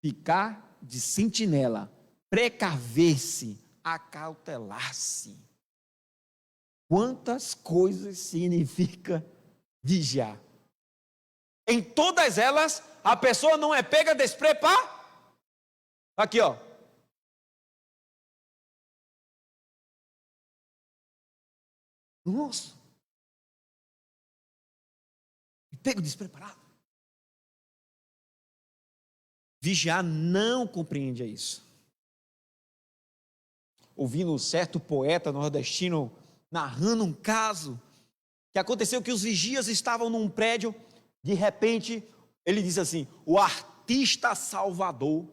ficar de sentinela, precaver-se, acautelar-se. Quantas coisas significa vigiar? Em todas elas, a pessoa não é pega despreparada. Aqui, ó. Nossa. Pego despreparado. Vigiar não compreende isso. Ouvindo um certo poeta nordestino narrando um caso que aconteceu que os vigias estavam num prédio, de repente ele diz assim: o artista Salvador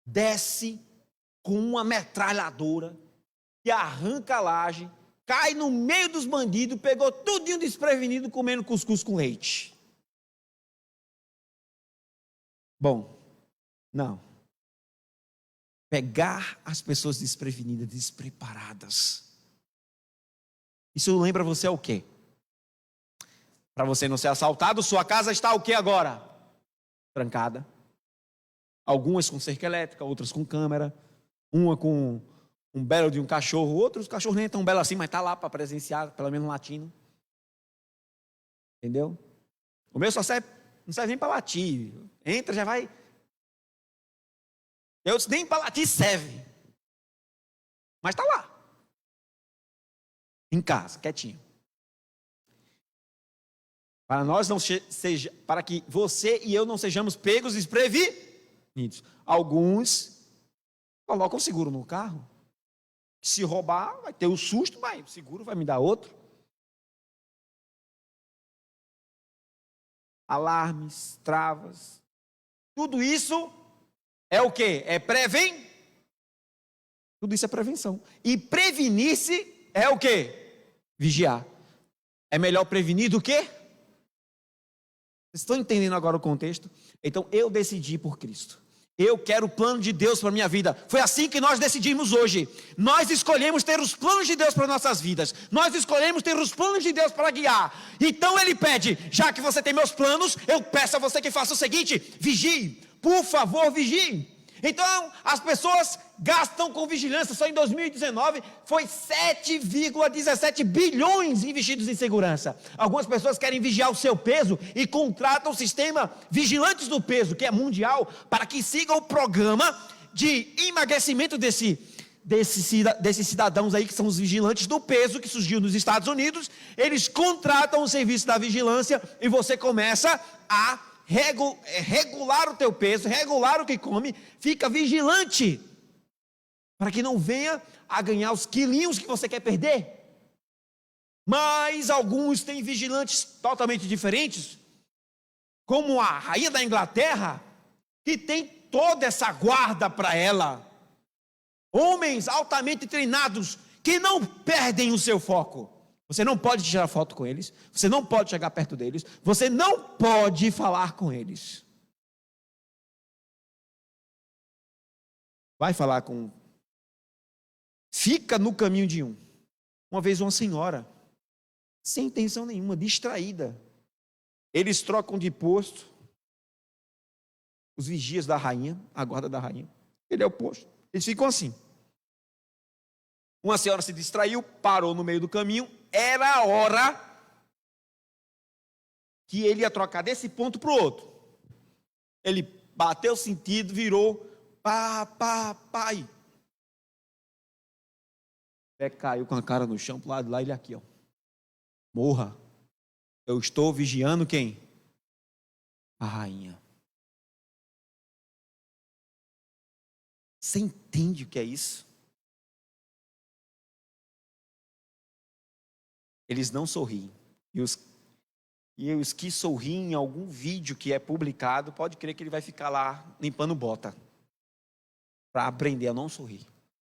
desce com uma metralhadora e arranca a laje, cai no meio dos bandidos, pegou tudinho desprevenido comendo cuscuz com leite. Bom, não. Pegar as pessoas desprevenidas, despreparadas. Isso lembra você o quê? Para você não ser assaltado, sua casa está o quê agora? Trancada. Algumas com cerca elétrica, outras com câmera. Uma com um belo de um cachorro. Outros cachorros nem é tão belo assim, mas está lá para presenciar, pelo menos latino. Entendeu? O meu só não serve nem para latir. Entra, já vai. Eu disse, nem para latir serve. Mas está lá. Em casa, quietinho. Para que você e eu não sejamos pegos desprevenidos. Alguns colocam o seguro no carro. Se roubar, vai ter o susto, mas o seguro vai me dar outro. Alarmes, travas. Tudo isso é o quê? É Tudo isso é prevenção. E prevenir-se é o quê? Vigiar. É melhor prevenir do que? Vocês estão entendendo agora o contexto? Então eu decidi por Cristo. Eu quero o plano de Deus para a minha vida. Foi assim que nós decidimos hoje. Nós escolhemos ter os planos de Deus para nossas vidas. Nós escolhemos ter os planos de Deus para guiar. Então Ele pede, já que você tem meus planos, eu peço a você que faça o seguinte: vigie, por favor, vigie. Então, as pessoas gastam com vigilância. Só em 2019 foi 7,17 bilhões investidos em segurança. Algumas pessoas querem vigiar o seu peso e contratam o sistema Vigilantes do Peso, que é mundial, para que siga o programa de emagrecimento desses cidadãos aí, que são os vigilantes do peso, que surgiu nos Estados Unidos. Eles contratam o serviço da vigilância e você começa a regular o teu peso, regular o que come, fica vigilante, para que não venha a ganhar os quilinhos que você quer perder. Mas alguns têm vigilantes totalmente diferentes, como a rainha da Inglaterra, que tem toda essa guarda para ela. Homens altamente treinados, que não perdem o seu foco. Você não pode tirar foto com eles, você não pode chegar perto deles, você não pode falar com eles. Vai falar com... Fica no caminho de um. Uma vez uma senhora, sem intenção nenhuma, distraída. Eles trocam de posto. Os vigias da rainha, a guarda da rainha. Ele é o posto. Eles ficam assim. Uma senhora se distraiu, parou no meio do caminho. Era a hora que ele ia trocar desse ponto para o outro. Ele bateu o sentido, virou, pai. O pé caiu com a cara no chão, para o lado de lá, ele aqui, ó. Morra. Eu estou vigiando quem? A rainha. Você entende o que é isso? Eles não sorriem. E os que sorriem em algum vídeo que é publicado, pode crer que ele vai ficar lá limpando bota, para aprender a não sorrir.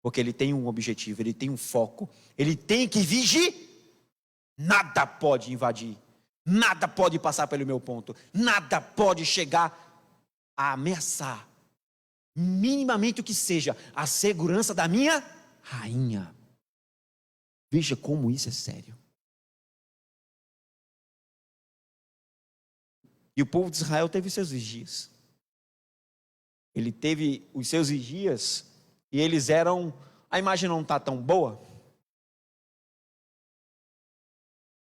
Porque ele tem um objetivo, ele tem um foco, ele tem que vigiar. Nada pode invadir, nada pode passar pelo meu ponto, nada pode chegar a ameaçar, minimamente o que seja, a segurança da minha rainha. Veja como isso é sério. E o povo de Israel teve seus vigias. Ele teve os seus vigias e eles eram... A imagem não está tão boa,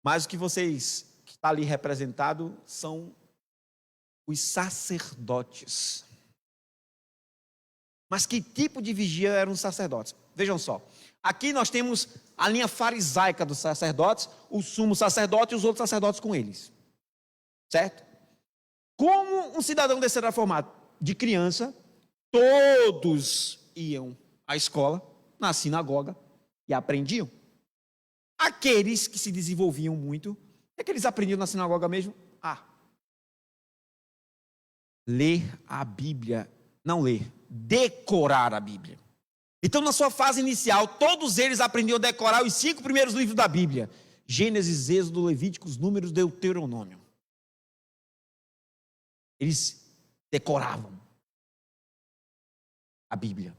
mas o que vocês, que está ali representado, são os sacerdotes. Mas que tipo de vigia eram os sacerdotes? Vejam só. Aqui nós temos a linha farisaica dos sacerdotes, o sumo sacerdote e os outros sacerdotes com eles. Certo? Como um cidadão desse era formado? De criança, todos iam à escola, na sinagoga, e aprendiam. Aqueles que se desenvolviam muito, o que eles aprendiam na sinagoga mesmo? Ler a Bíblia. Não ler, decorar a Bíblia. Então, na sua fase inicial, todos eles aprendiam a decorar os 5 primeiros livros da Bíblia: Gênesis, Êxodo, Levíticos, Números, Deuteronômio. Eles decoravam a Bíblia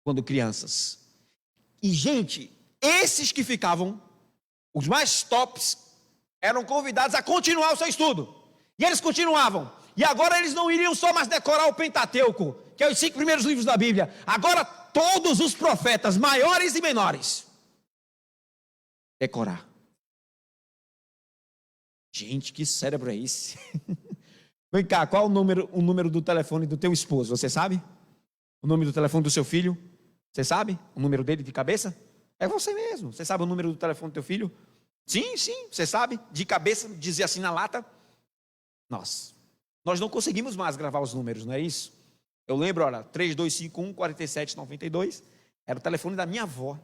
quando crianças. E, gente, esses que ficavam, os mais tops, eram convidados a continuar o seu estudo. E eles continuavam. E agora eles não iriam só mais decorar o Pentateuco, que é os 5 primeiros livros da Bíblia. Agora todos os profetas, maiores e menores, decorar. Gente, que cérebro é esse? Vem cá, qual o número do telefone do teu esposo? Você sabe? O nome do telefone do seu filho? Você sabe o número dele de cabeça? É você mesmo. Você sabe o número do telefone do teu filho? Sim, sim, você sabe. De cabeça, dizia assim na lata. Nós não conseguimos mais gravar os números, não é isso? Eu lembro, olha, 3251-4792 era o telefone da minha avó.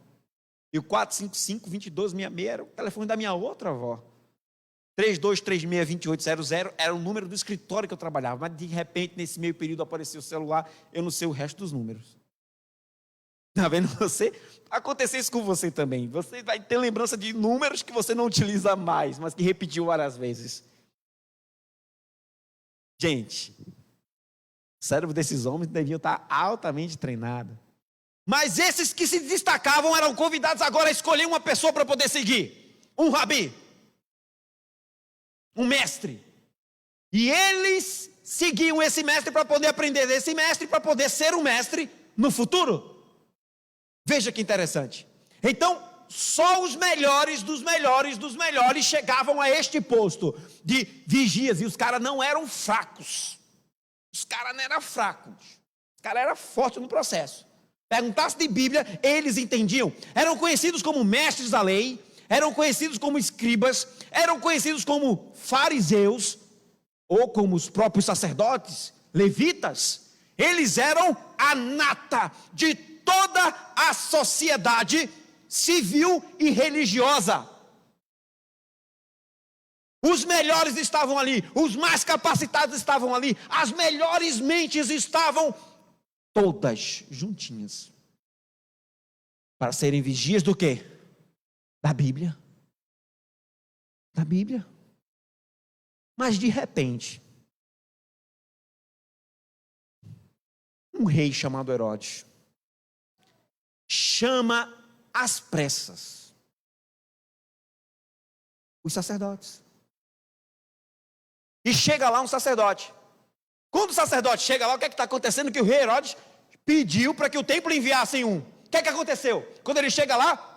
E o 455-2266 era o telefone da minha outra avó. 3236-2800 era o número do escritório que eu trabalhava. Mas de repente, nesse meio período, apareceu o celular, eu não sei o resto dos números. Está vendo você? Acontecer isso com você também. Você vai ter lembrança de números que você não utiliza mais, mas que repetiu várias vezes. Gente, o cérebro desses homens deviam estar altamente treinado. Mas esses que se destacavam eram convidados agora a escolher uma pessoa para poder seguir. Um rabi. Um mestre. E eles seguiam esse mestre para poder aprender desse mestre, para poder ser um mestre no futuro. Veja que interessante. Então, só os melhores dos melhores dos melhores chegavam a este posto de vigias. E os caras não eram fracos. Os caras não eram fracos. Os caras eram fortes no processo. Perguntasse de Bíblia, eles entendiam. Eram conhecidos como mestres da lei, eram conhecidos como escribas, eram conhecidos como fariseus, ou como os próprios sacerdotes, levitas. Eles eram a nata de toda a sociedade civil e religiosa. Os melhores estavam ali, os mais capacitados estavam ali, as melhores mentes estavam todas juntinhas para serem vigias do quê? Da Bíblia. Da Bíblia. Mas de repente, um rei chamado Herodes chama às pressas os sacerdotes. E chega lá um sacerdote. Quando o sacerdote chega lá, o que é que está acontecendo? Que o rei Herodes pediu para que o templo enviasse um. O que é que aconteceu? Quando ele chega lá,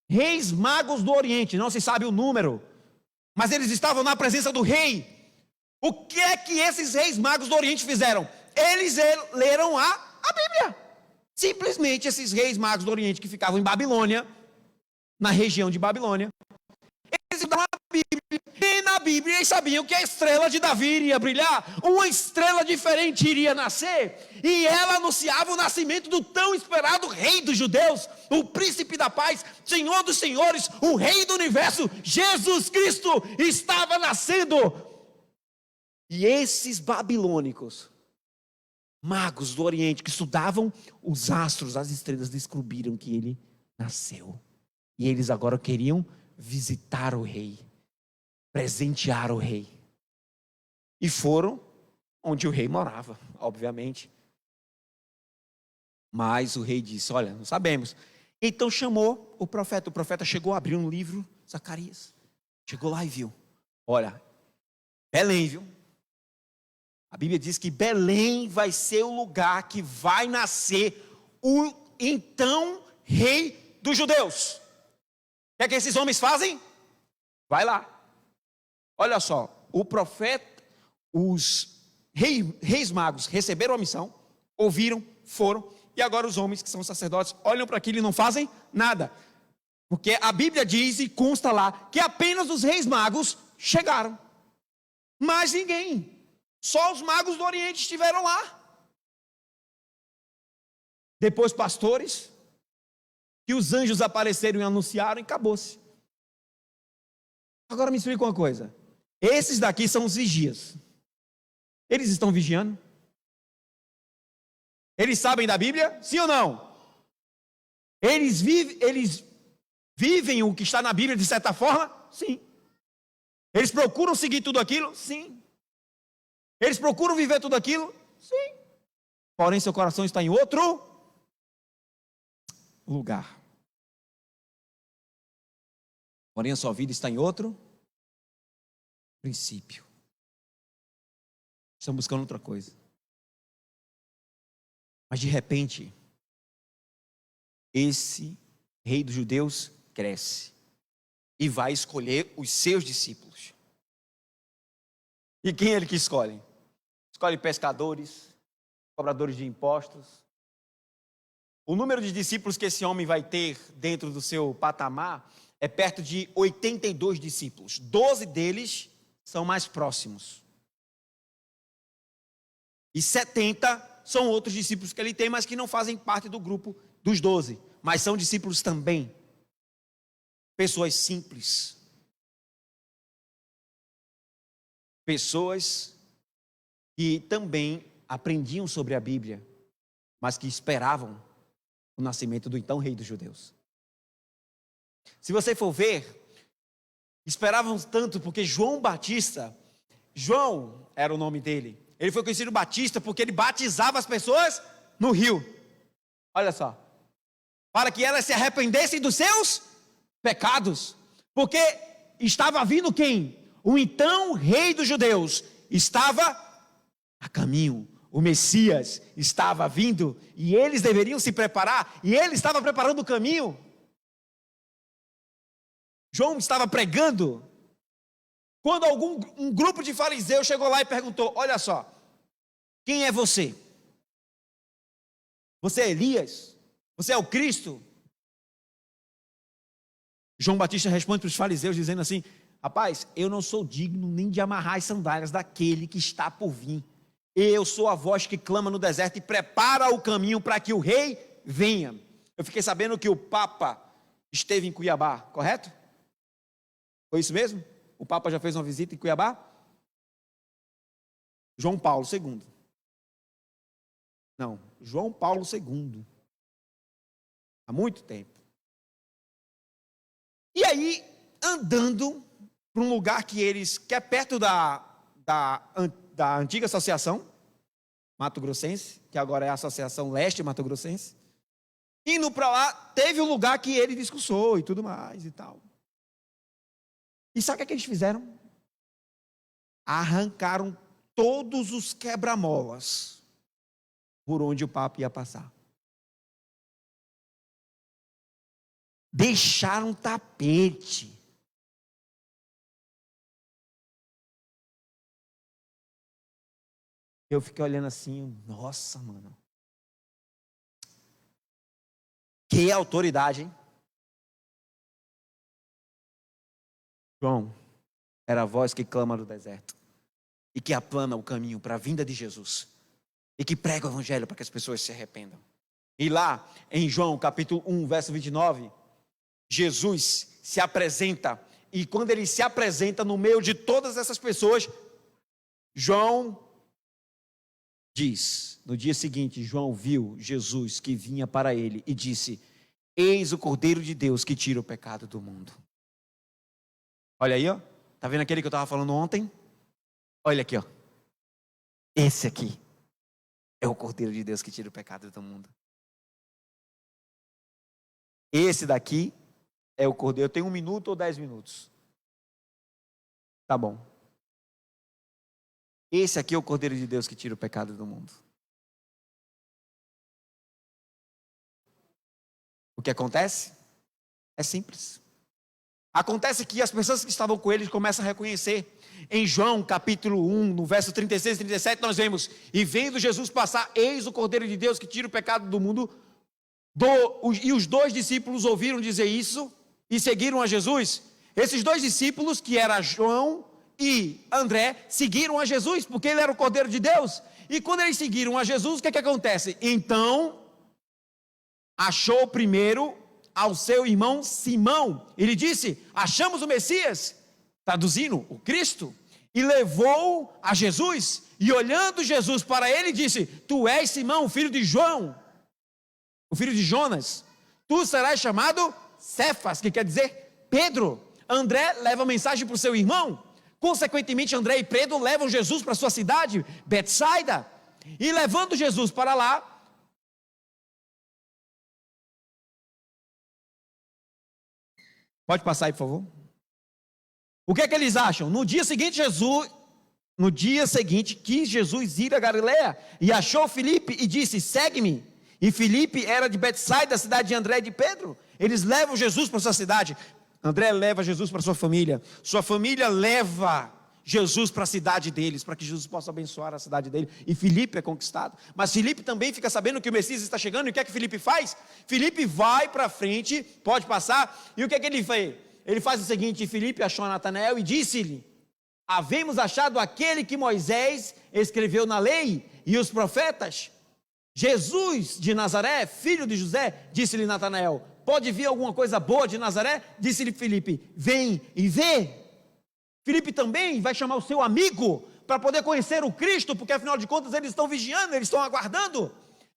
reis magos do Oriente, não se sabe o número, mas eles estavam na presença do rei. O que é que esses reis magos do Oriente fizeram? Eles leram a Bíblia. Simplesmente esses reis magos do Oriente que ficavam em Babilônia, na região de Babilônia, eles estudaram a Bíblia, e na Bíblia eles sabiam que a estrela de Davi iria brilhar, uma estrela diferente iria nascer, e ela anunciava o nascimento do tão esperado rei dos judeus, o príncipe da paz, senhor dos senhores, o rei do universo, Jesus Cristo estava nascendo. E esses babilônicos, magos do Oriente, que estudavam os astros, as estrelas, descobriram que ele nasceu. E eles agora queriam visitar o rei, presentear o rei. E foram onde o rei morava, obviamente. Mas o rei disse, olha, não sabemos. Então chamou o profeta chegou a abrir um livro, Zacarias. Chegou lá e viu, olha, Belém, viu? A Bíblia diz que Belém vai ser o lugar que vai nascer o então rei dos judeus. O que é que esses homens fazem? Vai lá. Olha só, o profeta, os reis magos receberam a missão, ouviram, foram, e agora os homens que são sacerdotes olham para aquilo e não fazem nada. Porque a Bíblia diz e consta lá que apenas os reis magos chegaram. Mais ninguém. Só os magos do Oriente estiveram lá. Depois pastores, que os anjos apareceram e anunciaram e acabou-se. Agora me explica uma coisa. Esses daqui são os vigias. Eles estão vigiando? Eles sabem da Bíblia? Sim ou não? Eles vivem o que está na Bíblia de certa forma? Sim. Eles procuram seguir tudo aquilo? Sim. Eles procuram viver tudo aquilo? Sim. Porém, seu coração está em outro lugar. Porém, a sua vida está em outro princípio. Estão buscando outra coisa. Mas de repente, esse rei dos judeus cresce e vai escolher os seus discípulos. E quem é ele que escolhe? Escolhe pescadores, cobradores de impostos, O número de discípulos que esse homem vai ter dentro do seu patamar é perto de 82 discípulos. 12 deles são mais próximos. E 70 são outros discípulos que ele tem, mas que não fazem parte do grupo dos 12. Mas são discípulos também. Pessoas simples. Pessoas que também aprendiam sobre a Bíblia, mas que esperavam o nascimento do então rei dos judeus. Se você for ver, esperavam tanto porque João Batista, João era o nome dele, ele foi conhecido Batista porque ele batizava as pessoas no rio. Olha só, para que elas se arrependessem dos seus pecados, porque estava vindo quem? O então rei dos judeus estava a caminho. O Messias estava vindo e eles deveriam se preparar, e ele estava preparando o caminho. João estava pregando, quando um grupo de fariseus chegou lá e perguntou: olha só, quem é você? Você é Elias? Você é o Cristo? João Batista responde para os fariseus dizendo assim: rapaz, eu não sou digno nem de amarrar as sandálias daquele que está por vir. Eu sou a voz que clama no deserto e prepara o caminho para que o rei venha. Eu fiquei sabendo que o Papa esteve em Cuiabá, correto? Foi isso mesmo? O Papa já fez uma visita em Cuiabá? João Paulo II. Não, João Paulo II. Há muito tempo. E aí, andando para um lugar que é perto da antiga associação Mato Grossense, que agora é a Associação Leste Mato Grossense, indo para lá, teve um lugar que ele discursou e tudo mais e tal. E sabe o que eles fizeram? Arrancaram todos os quebra-molas por onde o Papa ia passar. Deixaram tapete. Eu fiquei olhando assim, nossa, mano. Que autoridade, hein? João era a voz que clama no deserto e que aplana o caminho para a vinda de Jesus e que prega o evangelho para que as pessoas se arrependam. E lá em João capítulo 1, verso 29, Jesus se apresenta, e quando ele se apresenta no meio de todas essas pessoas, João diz, no dia seguinte, João viu Jesus que vinha para ele e disse: eis o Cordeiro de Deus que tira o pecado do mundo. Olha aí, ó. Tá vendo aquele que eu estava falando ontem? Olha aqui, ó. Esse aqui é o Cordeiro de Deus que tira o pecado do mundo. Esse daqui é o Cordeiro. Eu tenho 1 minuto ou 10 minutos? Tá bom. Esse aqui é o Cordeiro de Deus que tira o pecado do mundo. O que acontece? É simples. Acontece que as pessoas que estavam com ele começam a reconhecer. Em João capítulo 1, no verso 36 e 37, nós vemos: e vendo Jesus passar, eis o Cordeiro de Deus que tira o pecado do mundo. E os 2 discípulos ouviram dizer isso e seguiram a Jesus. Esses 2 discípulos, que eram João e André, seguiram a Jesus, porque ele era o Cordeiro de Deus. E quando eles seguiram a Jesus, o que acontece? Então, achou primeiro ao seu irmão Simão. Ele disse: achamos o Messias, traduzindo, o Cristo. E levou a Jesus, e olhando Jesus para ele, disse: tu és Simão, filho de João, o filho de Jonas. Tu serás chamado Cefas, que quer dizer Pedro. André leva a mensagem para o seu irmão. Consequentemente, André e Pedro levam Jesus para a sua cidade, Betsaida. E levando Jesus para lá, pode passar aí, por favor. O que é que eles acham? No dia seguinte, quis Jesus ir a Galileia e achou Filipe e disse: segue-me. E Filipe era de Betsaida, cidade de André e de Pedro. Eles levam Jesus para sua cidade. André leva Jesus para sua família. Sua família leva Jesus para a cidade deles, para que Jesus possa abençoar a cidade dele. E Filipe é conquistado. Mas Filipe também fica sabendo que o Messias está chegando. E o que é que Filipe faz? Filipe vai para frente, pode passar. E o que é que ele fez? Ele faz o seguinte: Filipe achou Natanael e disse-lhe: havemos achado aquele que Moisés escreveu na lei e os profetas, Jesus de Nazaré, filho de José. Disse-lhe Natanael: pode vir alguma coisa boa de Nazaré? Disse-lhe Filipe: vem e vê. Filipe também vai chamar o seu amigo para poder conhecer o Cristo, porque afinal de contas eles estão vigiando, eles estão aguardando.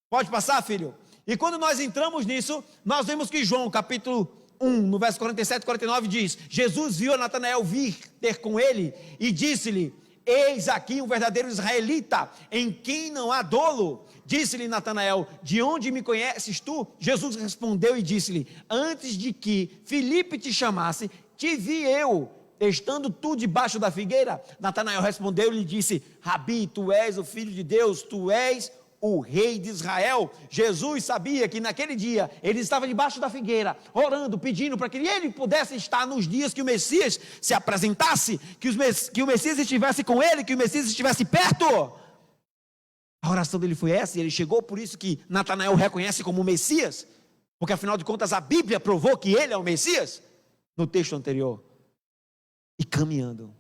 Pode passar, filho? E quando nós entramos nisso, nós vemos que João, capítulo 1, no verso 47 e 49 diz: Jesus viu Natanael vir ter com ele e disse-lhe: eis aqui um verdadeiro israelita, em quem não há dolo. Disse-lhe Natanael: de onde me conheces tu? Jesus respondeu e disse-lhe: antes de que Filipe te chamasse, te vi eu, estando tu debaixo da figueira. Natanael respondeu e lhe disse: Rabi, tu és o Filho de Deus, tu és o Rei de Israel. Jesus sabia que naquele dia ele estava debaixo da figueira, orando, pedindo para que ele pudesse estar nos dias que o Messias se apresentasse, que o Messias estivesse com ele, que o Messias estivesse perto. A oração dele foi essa, e ele chegou, por isso que Natanael reconhece como o Messias, porque afinal de contas a Bíblia provou que ele é o Messias, no texto anterior. E caminhando,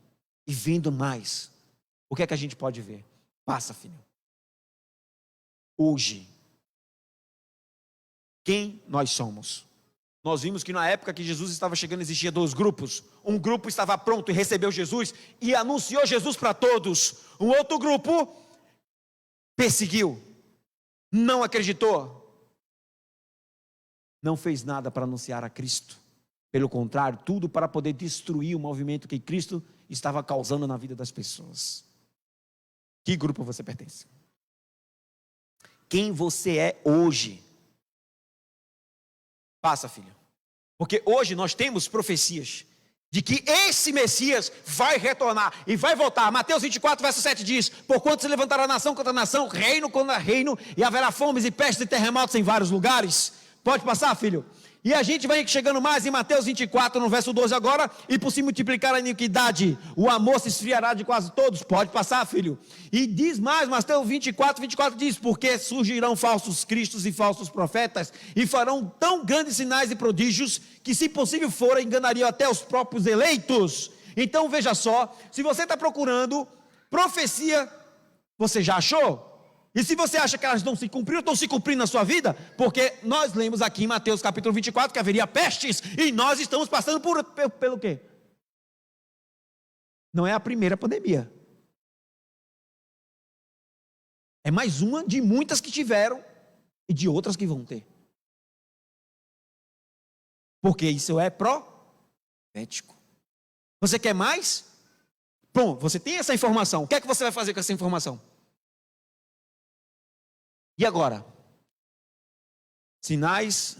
e vendo mais, o que é que a gente pode ver? Passa, filho. Hoje, quem nós somos? Nós vimos que na época que Jesus estava chegando existia dois grupos. Um grupo estava pronto e recebeu Jesus e anunciou Jesus para todos. Um outro grupo perseguiu, não acreditou, não fez nada para anunciar a Cristo. Pelo contrário, tudo para poder destruir o movimento que Cristo estava causando na vida das pessoas. Que grupo você pertence? Quem você é hoje? Passa, filho. Porque hoje nós temos profecias de que esse Messias vai retornar e vai voltar. Mateus 24, verso 7 diz: porquanto se levantará nação contra nação, reino contra reino, e haverá fomes e pestes e terremotos em vários lugares. Pode passar, filho? E a gente vai chegando mais em Mateus 24, no verso 12 agora: e por se multiplicar a iniquidade, o amor se esfriará de quase todos. Pode passar, filho? E diz mais, Mateus 24 diz: porque surgirão falsos cristos e falsos profetas, e farão tão grandes sinais e prodígios, que se possível for, enganariam até os próprios eleitos. Então veja só, se você está procurando profecia, você já achou? E se você acha que elas não se cumpriram, estão se cumprindo na sua vida, porque nós lemos aqui em Mateus capítulo 24 que haveria pestes, e nós estamos passando pelo quê? Não é a primeira pandemia. É mais uma de muitas que tiveram e de outras que vão ter. Porque isso é profético. Você quer mais? Bom, você tem essa informação. O que é que você vai fazer com essa informação? E agora? Sinais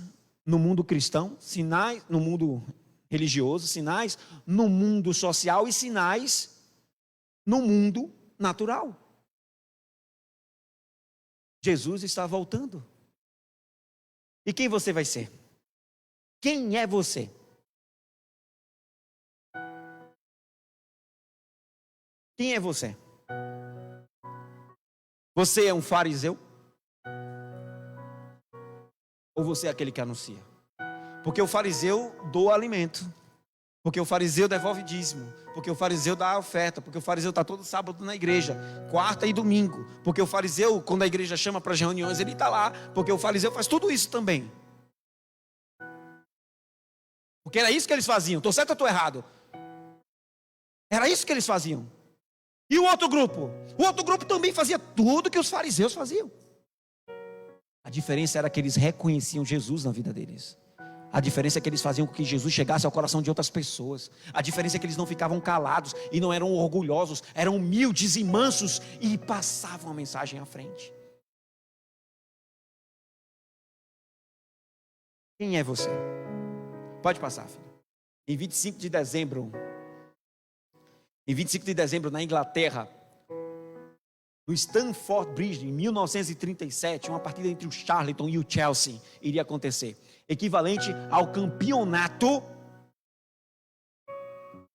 no mundo cristão, sinais no mundo religioso, sinais no mundo social e sinais no mundo natural. Jesus está voltando. E quem você vai ser? Quem é você? Quem é você? Você é um fariseu? Ou você é aquele que anuncia? Porque o fariseu doa alimento, porque o fariseu devolve dízimo, porque o fariseu dá oferta, porque o fariseu está todo sábado na igreja, quarta e domingo, porque o fariseu, quando a igreja chama para as reuniões, ele está lá, porque o fariseu faz tudo isso também. Porque era isso que eles faziam. Estou certo ou estou errado? Era isso que eles faziam. E o outro grupo? O outro grupo também fazia tudo que os fariseus faziam. A diferença era que eles reconheciam Jesus na vida deles. A diferença é que eles faziam com que Jesus chegasse ao coração de outras pessoas. A diferença é que eles não ficavam calados e não eram orgulhosos, eram humildes e mansos e passavam a mensagem à frente. Quem é você? Pode passar, filho. Em 25 de dezembro, na Inglaterra, no Stamford Bridge, em 1937, uma partida entre o Charlton e o Chelsea iria acontecer, equivalente ao campeonato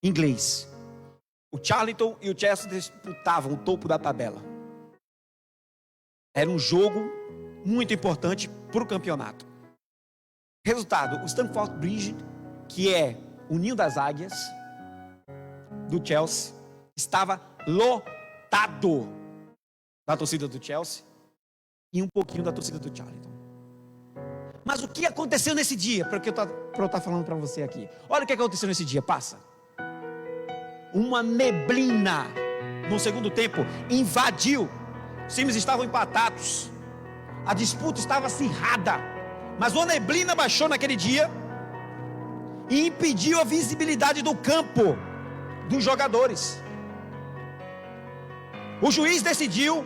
inglês. O Charlton e o Chelsea disputavam o topo da tabela. Era um jogo muito importante para o campeonato. Resultado, o Stamford Bridge, que é o ninho das águias do Chelsea, estava lotado da torcida do Chelsea e um pouquinho da torcida do Charlton. Mas o que aconteceu nesse dia? Para eu estar falando para você aqui. Olha o que aconteceu nesse dia, passa. Uma neblina no segundo tempo invadiu. Os times estavam empatados. A disputa estava acirrada. Mas uma neblina baixou naquele dia e impediu a visibilidade do campo dos jogadores. O juiz decidiu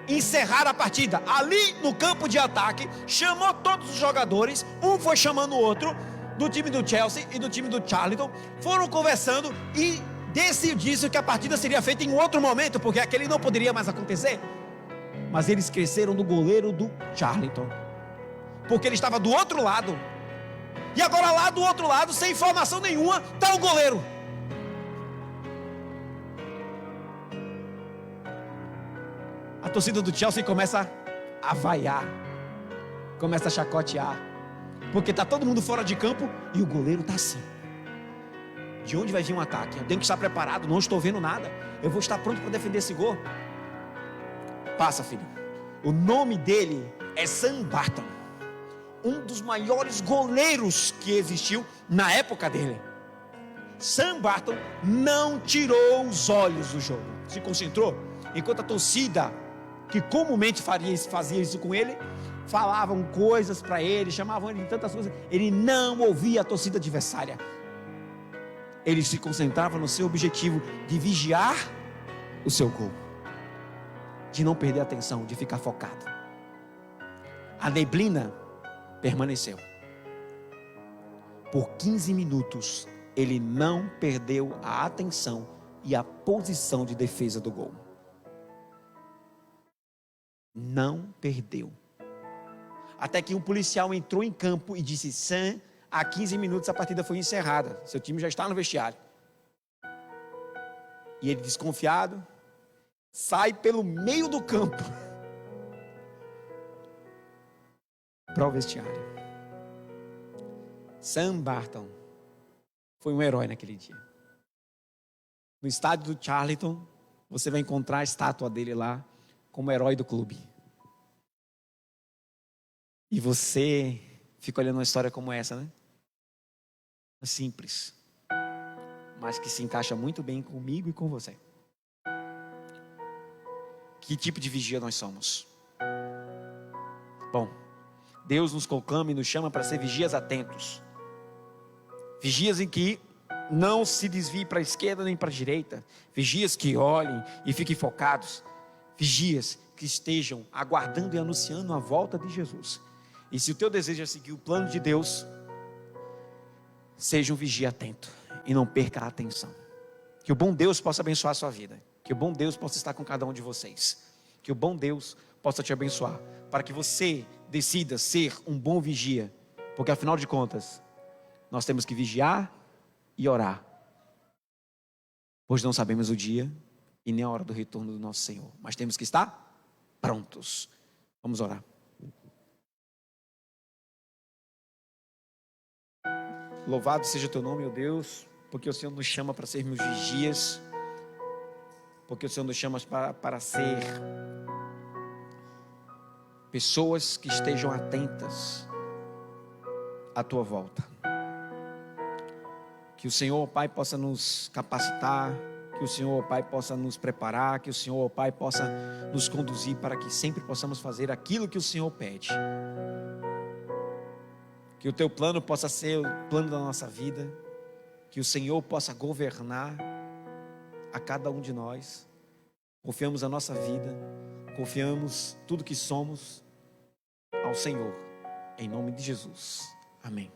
encerrar a partida ali no campo de ataque, chamou todos os jogadores, um foi chamando o outro, do time do Chelsea e do time do Charlton, foram conversando e decidiu que a partida seria feita em outro momento, porque aquele não poderia mais acontecer. Mas eles cresceram do goleiro do Charlton, porque ele estava do outro lado, e agora lá do outro lado, sem informação nenhuma, está o goleiro. A torcida do Chelsea começa a vaiar, começa a chacotear, porque está todo mundo fora de campo e o goleiro está assim. De onde vai vir um ataque? Eu tenho que estar preparado, não estou vendo nada. Eu vou estar pronto para defender esse gol. Passa, filho. O nome dele é Sam Barton, um dos maiores goleiros que existiu na época dele. Sam Barton não tirou os olhos do jogo, se concentrou, enquanto a torcida, que comumente fazia isso com ele, falavam coisas para ele, chamavam ele de tantas coisas, ele não ouvia a torcida adversária. Ele se concentrava no seu objetivo de vigiar o seu gol, de não perder a atenção, de ficar focado. A neblina permaneceu. Por 15 minutos, ele não perdeu a atenção e a posição de defesa do gol. Não perdeu. Até que um policial entrou em campo e disse: Sam, há 15 minutos a partida foi encerrada, seu time já está no vestiário. E ele, desconfiado, sai pelo meio do campo para o vestiário. Sam Barton foi um herói naquele dia. No estádio do Charlton, você vai encontrar a estátua dele lá como herói do clube. E você fica olhando uma história como essa, né? Simples, mas que se encaixa muito bem comigo e com você. Que tipo de vigia nós somos? Bom, Deus nos conclama e nos chama para ser vigias atentos. Vigias em que não se desvie para a esquerda nem para a direita. Vigias que olhem e fiquem focados. Vigias que estejam aguardando e anunciando a volta de Jesus. E se o teu desejo é seguir o plano de Deus, seja um vigia atento e não perca a atenção. Que o bom Deus possa abençoar a sua vida. Que o bom Deus possa estar com cada um de vocês. Que o bom Deus possa te abençoar, para que você decida ser um bom vigia. Porque afinal de contas, nós temos que vigiar e orar, pois não sabemos o dia e nem a hora do retorno do nosso Senhor. Mas temos que estar prontos. Vamos orar. Louvado seja o teu nome, meu Deus, porque o Senhor nos chama para sermos vigias, porque o Senhor nos chama para ser pessoas que estejam atentas à tua volta. Que o Senhor, Pai, possa nos capacitar, que o Senhor, Pai, possa nos preparar, que o Senhor, Pai, possa nos conduzir para que sempre possamos fazer aquilo que o Senhor pede. Que o teu plano possa ser o plano da nossa vida, que o Senhor possa governar a cada um de nós. Confiamos a nossa vida, confiamos tudo que somos ao Senhor, em nome de Jesus. Amém.